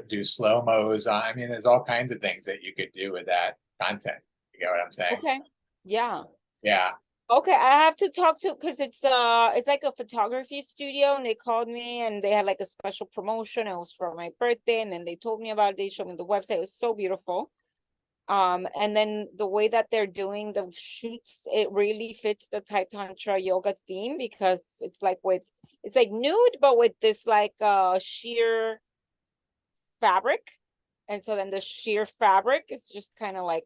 do slow mos on. I mean, there's all kinds of things that you could do with that content. You get what I'm saying? Okay. Yeah. Yeah. Okay, I have to talk to because it's like a photography studio and they called me and they had like a special promotion. It was for my birthday and then they told me about it. They showed me the website. It was so beautiful. And then the way that they're doing the shoots, it really fits the Thai Tantra yoga theme because it's like nude, but with this like sheer fabric. And so then the sheer fabric is just kind of like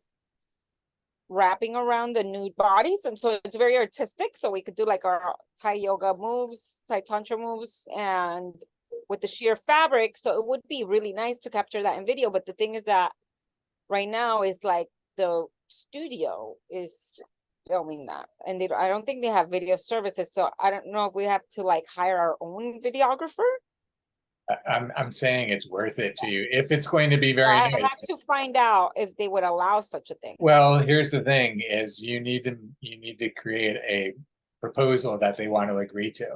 wrapping around the nude bodies. And so it's very artistic. So we could do like our Thai yoga moves, Thai Tantra moves, and with the sheer fabric. So it would be really nice to capture that in video. But the thing is that right now is like the studio is filming that, and I don't think they have video services, so I don't know if we have to like hire our own videographer. I'm saying it's worth it to you if it's going to be very I have nice. to find out if they would allow such a thing. Well, here's the thing is you need to create a proposal that they want to agree to.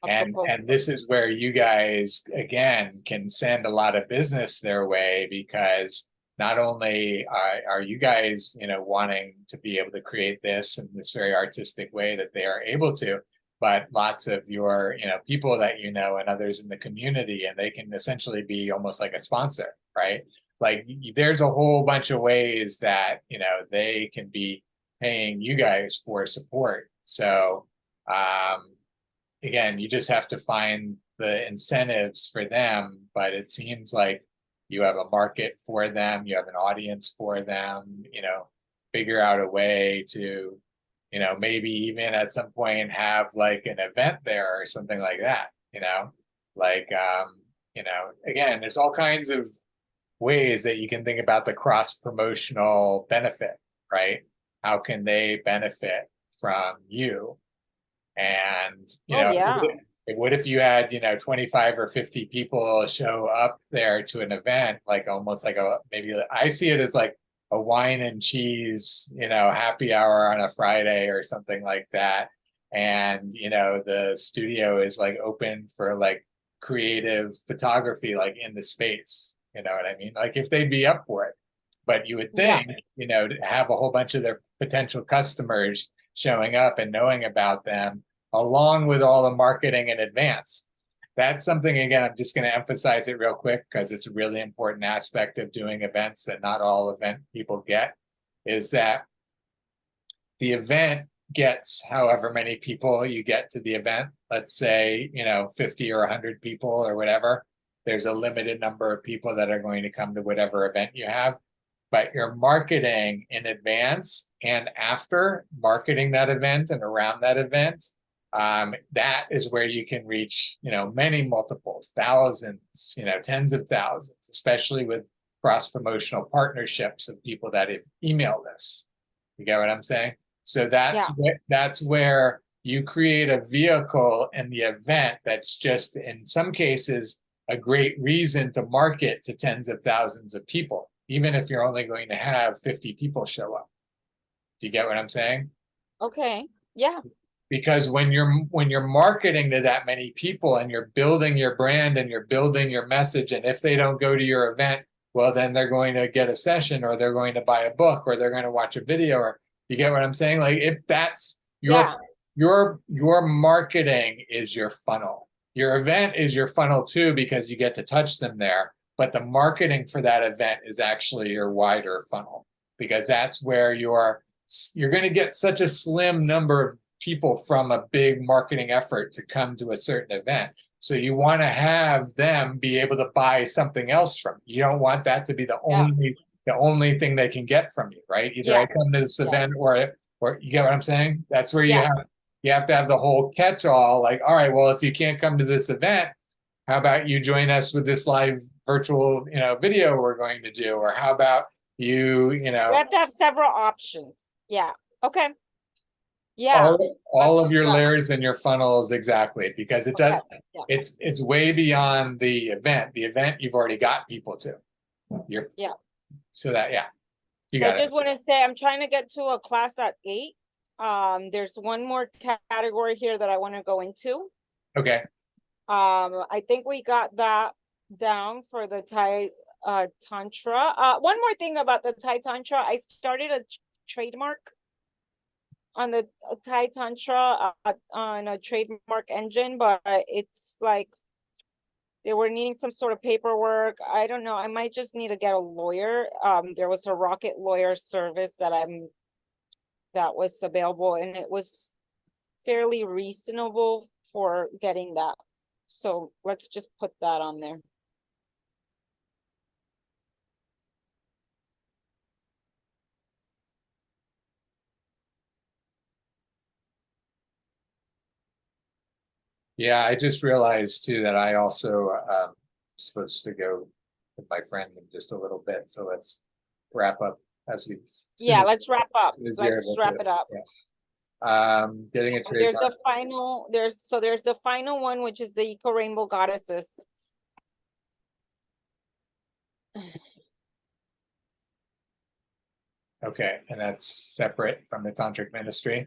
A And proposal. this is where you guys again can send a lot of business their way, because not only are you guys, you know, wanting to be able to create this in this very artistic way that they are able to, but lots of your, you know, people that you know and others in the community, and they can essentially be almost like a sponsor, right? Like there's a whole bunch of ways that, you know, they can be paying you guys for support. So again, you just have to find the incentives for them, but it seems like you have a market for them, you have an audience for them, you know, figure out a way to, you know, maybe even at some point have like an event there or something like that, you know, like you know, again, there's all kinds of ways that you can think about the cross promotional benefit, right? How can they benefit from you? And, you Oh know, yeah. what if you had, you know, 25 or 50 people show up there to an event, like almost like a, maybe I see it as like a wine and cheese, you know, happy hour on a Friday or something like that. And, you know, the studio is like open for like creative photography, like in the space, you know what I mean? Like if they'd be up for it. But you would Yeah. think, you know, to have a whole bunch of their potential customers showing up and knowing about them, along with all the marketing in advance. That's something, again, I'm just going to emphasize it real quick because it's a really important aspect of doing events that not all event people get, is that the event gets however many people you get to the event. Let's say, you know, 50 or 100 people or whatever. There's a limited number of people that are going to come to whatever event you have. But your marketing in advance and after marketing that event and around that event, that is where you can reach, you know, many multiples, thousands, you know, tens of thousands, especially with cross promotional partnerships of people that have emailed us. You get what I'm saying? So Yeah. that's where you create a vehicle in the event that's just in some cases a great reason to market to tens of thousands of people, even if you're only going to have 50 people show up. Do you get what I'm saying? Okay. Yeah. Because when you're marketing to that many people and you're building your brand and you're building your message, and if they don't go to your event, well, then they're going to get a session or they're going to buy a book or they're going to watch a video, or you get what I'm saying? Like if that's Yeah. your marketing is your funnel. Your event is your funnel too, because you get to touch them there. But the marketing for that event is actually your wider funnel, because that's where you're going to get such a slim number of people from a big marketing effort to come to a certain event. So you want to have them be able to buy something else from you. You don't want that to be the Yeah. only thing they can get from you, right? Either Yeah. I come to this Yeah. event or you get what I'm saying? That's where Yeah. you have to have the whole catch-all, like, all right, well, if you can't come to this event, how about you join us with this live virtual, you know, video we're going to do? Or how about you You know, have to have several options. Yeah. Okay. Yeah. all That's of your yeah. layers in your funnels, exactly, because it does Okay. Yeah. it's way beyond the event. The event you've already got people to. You're Yeah. so that yeah, you So I got it. just want to say I'm trying to get to a class at 8. There's one more category here that I want to go into. Okay. I think we got that down for the Thai Tantra. One more thing about the Thai Tantra, I started a trademark on the Thai Tantra on a trademark engine, but it's like they were needing some sort of paperwork. I don't know. I might just need to get a lawyer. There was a Rocket Lawyer service that was available, and it was fairly reasonable for getting that. So let's just put that on there. Yeah, I just realized too that I also supposed to go with my friend in just a little bit. So let's wrap up as we Yeah, let's wrap up. soon as you're Let's able wrap to. it up. Yeah. Getting a And there's trademark. the final, there's the final one, which is the Eco Rainbow Goddesses. Okay, and that's separate from the tantric ministry.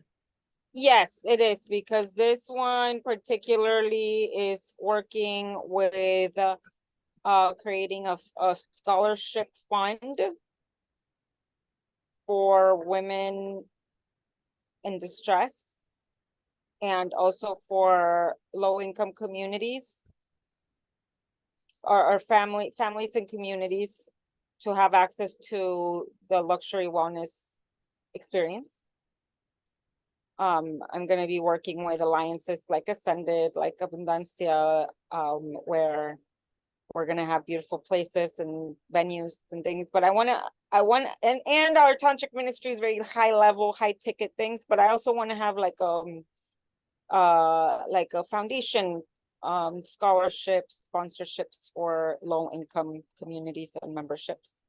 Yes, it is, because this one particularly is working with creating a scholarship fund for women in distress, and also for low-income communities, or families and communities, to have access to the luxury wellness experience. I'm gonna be working with alliances like Ascended, like Abundancia, where we're gonna have beautiful places and venues and things. But I want, and our tantric ministry is very high level, high ticket things, but I also want to have like a foundation, scholarships, sponsorships for low income communities and memberships.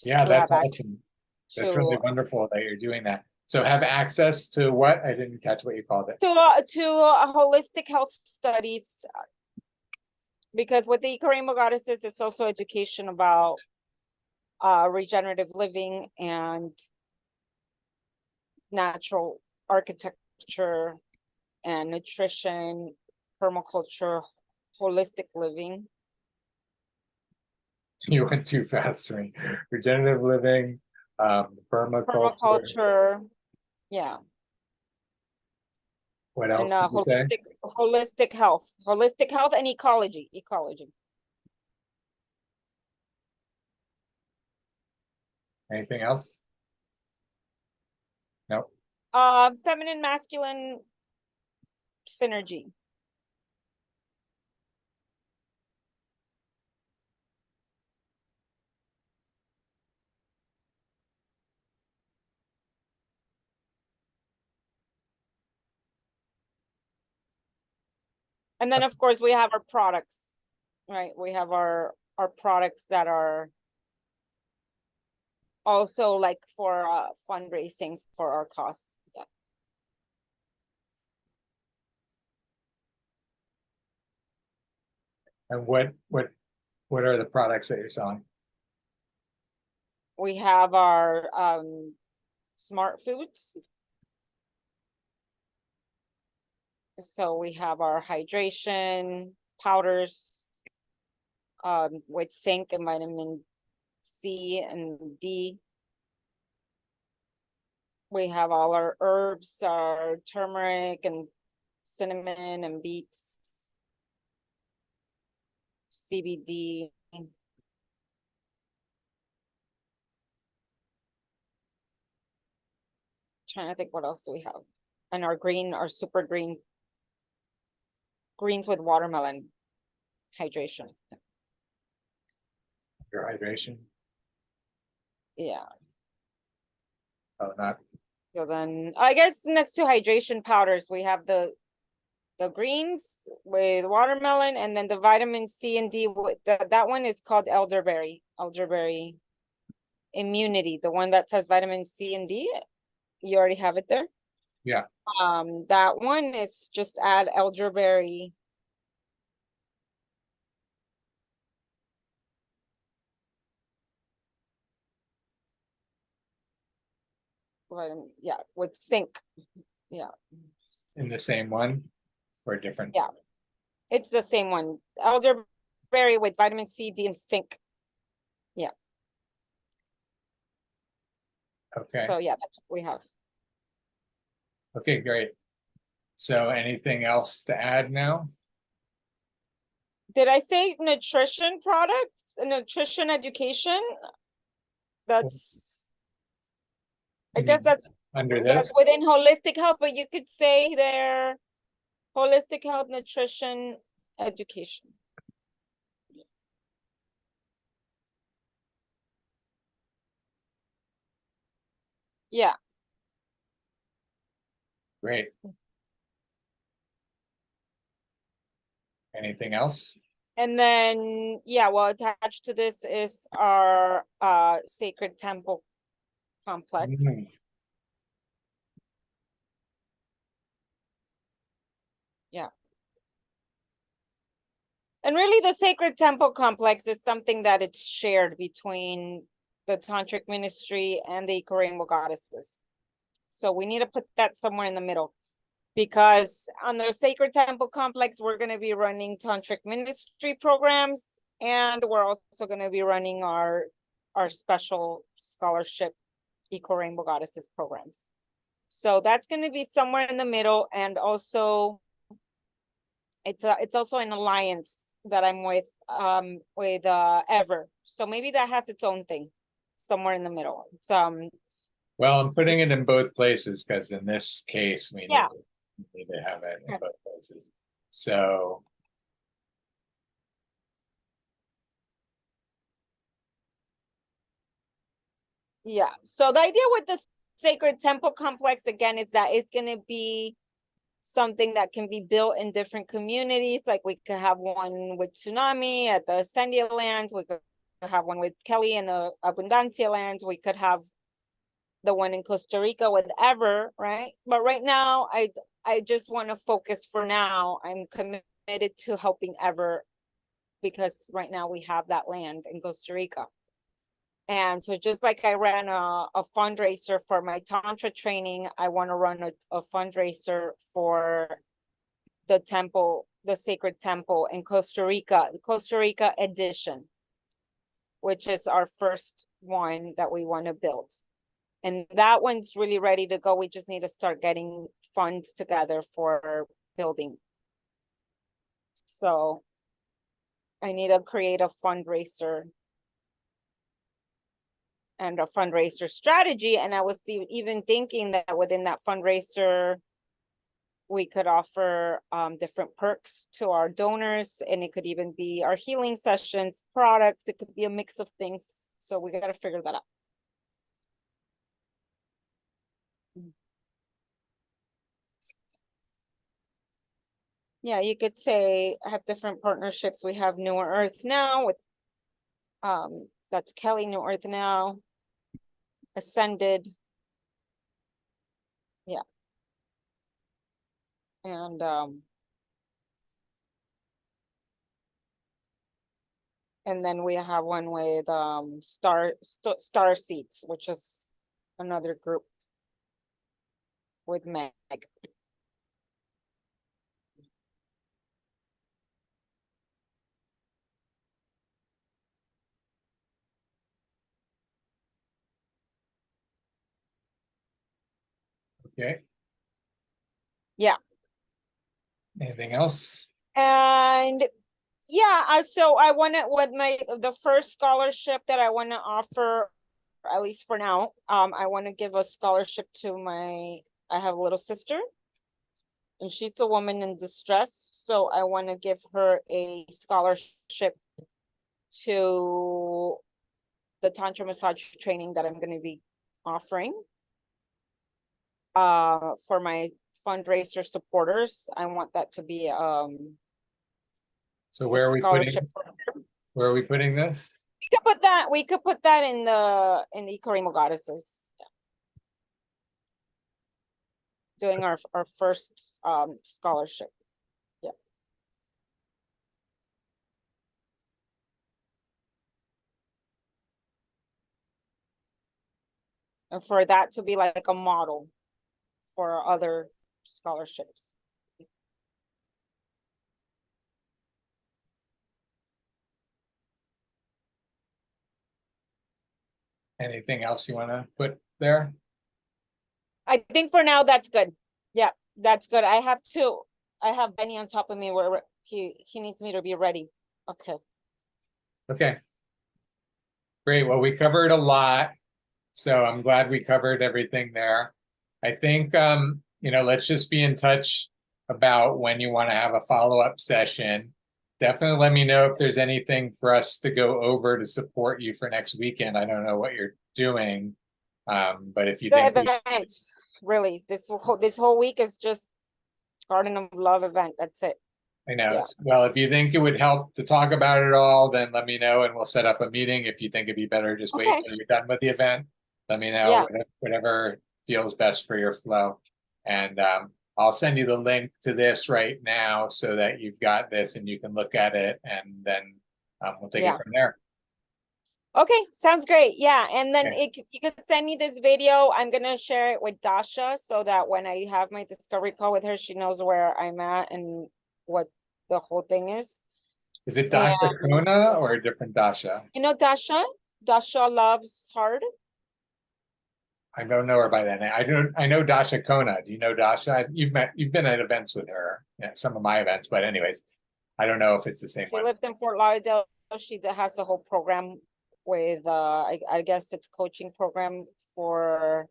Yeah, To have that's access awesome. That's really to wonderful that you're doing that. So have access to what? I didn't catch what you called it. holistic health studies, because with the Eco Rainbow Goddesses, it's also education about regenerative living and natural architecture and nutrition, permaculture, holistic living. You went too fast for me. Regenerative living, permaculture. Permaculture, yeah, What and else did you say? holistic health and ecology. Anything else? No. Feminine masculine synergy. And then of course we have our products, right? We have our products that are also like for fundraising for our costs. Yeah. And what are the products that you're selling? We have our smart foods. So we have our hydration powders with zinc and vitamin C and D. We have all our herbs, our turmeric and cinnamon and beets, CBD. Trying to think what else do we have. And our super green greens with watermelon hydration. Your hydration? Yeah. Oh, not. So then I guess next to hydration powders, we have the greens with watermelon, and then the vitamin C and D with that one is called elderberry immunity, the one that says vitamin C and D. You already have it there. Yeah. That one is just add elderberry. Yeah, with zinc. Yeah. In the same one or different? Yeah. It's the same one. Elderberry with vitamin C, D, and zinc. Yeah. Okay. So yeah, that's what we have. Okay, great. So anything else to add now? Did I say nutrition products, nutrition education? That's, I guess that's under this? within holistic health, but you could say they're holistic health, nutrition, education. Yeah. Great. Anything else? And then, yeah, well, attached to this is our sacred temple complex. And really the sacred temple complex is something that it's shared between the tantric ministry and the Eco-Rainbow goddesses. So we need to put that somewhere in the middle, because on the sacred temple complex, we're going to be running tantric ministry programs, and we're also going to be running our special scholarship Eco-Rainbow goddesses programs. So that's going to be somewhere in the middle. And also it's also an alliance that I'm with Ever. So maybe that has its own thing somewhere in the middle. It's Well, I'm putting it in both places because in this case, we Yeah. need to have it in both places. So yeah. So the idea with the sacred temple complex again is that it's going to be something that can be built in different communities. Like we could have one with Tsunami at the Sandia lands. We could have one with Kelly in the Abundancia lands. We could have the one in Costa Rica with Ever, right? But right now, I just want to focus for now. I'm committed to helping Ever because right now we have that land in Costa Rica. And so just like I ran a fundraiser for my Tantra training, I want to run a fundraiser for the temple, the sacred temple in Costa Rica, the Costa Rica edition, which is our first one that we want to build. And that one's really ready to go. We just need to start getting funds together for building. So I need to create a fundraiser and a fundraiser strategy. And I was even thinking that within that fundraiser, we could offer different perks to our donors, and it could even be our healing sessions, products. It could be a mix of things. So we got to figure that out. Yeah, you could say I have different partnerships. We have New Earth Now with that's Kelly, New Earth Now, Ascended. Yeah. And then we have one with Star Seats, which is another group with Meg. okay. Yeah. Anything else? And yeah, so I want to, with the first scholarship that I want to offer, at least for now, I want to give a scholarship to I have a little sister, and she's a woman in distress. So I want to give her a scholarship to the Tantra massage training that I'm going to be offering. For my fundraiser supporters, I want that to be So where are we putting this? We could put that in the Eco-Rainbow goddesses. Yeah. Doing our first scholarship. Yeah. And for that to be like a model for other scholarships. Anything else you want to put there? I think for now that's good. Yeah, that's good. I have Benny on top of me where he needs me to be ready. Okay. Okay. Great. Well, we covered a lot. So I'm glad we covered everything there. I think let's just be in touch about when you want to have a follow-up session. Definitely let me know if there's anything for us to go over to support you for next weekend. I don't know what you're doing. But if you think event, really, this whole week is just Garden of Love event. That's it. I know. Yeah. Well, if you think it would help to talk about it all, then let me know and we'll set up a meeting. If you think it'd be better, just wait until you're done with the event. Let me know. Yeah. Whatever feels best for your flow. And I'll send you the link to this right now so that you've got this and you can look at it, and then we'll take it Yeah. from there. Okay, sounds great. Yeah, and then Okay. you could send me this video. I'm gonna share it with Dasha so that when I have my discovery call with her, she knows where I'm at and what the whole thing is. Is it And Dasha Kona or a different Dasha? you know Dasha? Dasha loves hard. I don't know her by that name. I know Dasha Kona. Do you know Dasha? You've been at events with her. Yeah, some of my events, but anyways, I don't know if it's the same She one. lives in Fort Lauderdale. She has a whole program with I guess it's coaching program for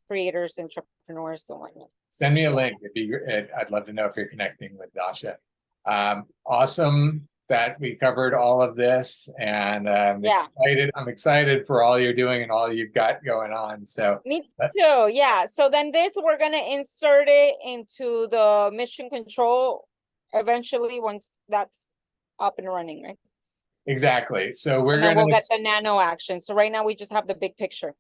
creators, entrepreneurs, and whatnot. Send me a link. I'd love to know if you're connecting with Dasha. Awesome that we covered all of this, and Yeah. excited. I'm excited for all you're doing and all you've got going on. So Me too. Yeah. So then this, we're gonna insert it into the mission control eventually once that's up and running, right? exactly. So we're And then gonna we'll get the nano action. So right now we just have the big picture.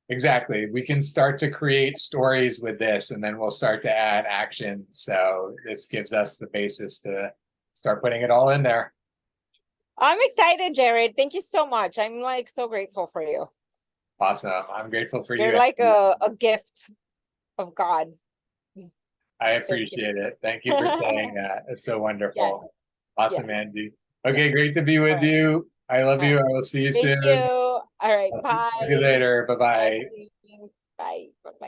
exactly. We can start to create stories with this, and then we'll start to add action. So this gives us the basis to start putting it all in there. I'm excited, Jared. Thank you so much. I'm like so grateful for you. Awesome. I'm grateful for You're you. like a gift of God. I Thank you. appreciate it. Thank you for saying that. It's so wonderful. Yes. Awesome, Yes. Angie. Okay, great to be All with right. you. I love All you. right. I will see you Thank you. soon. All right. I'll Bye. see you later. Bye-bye. Bye. Bye. Bye.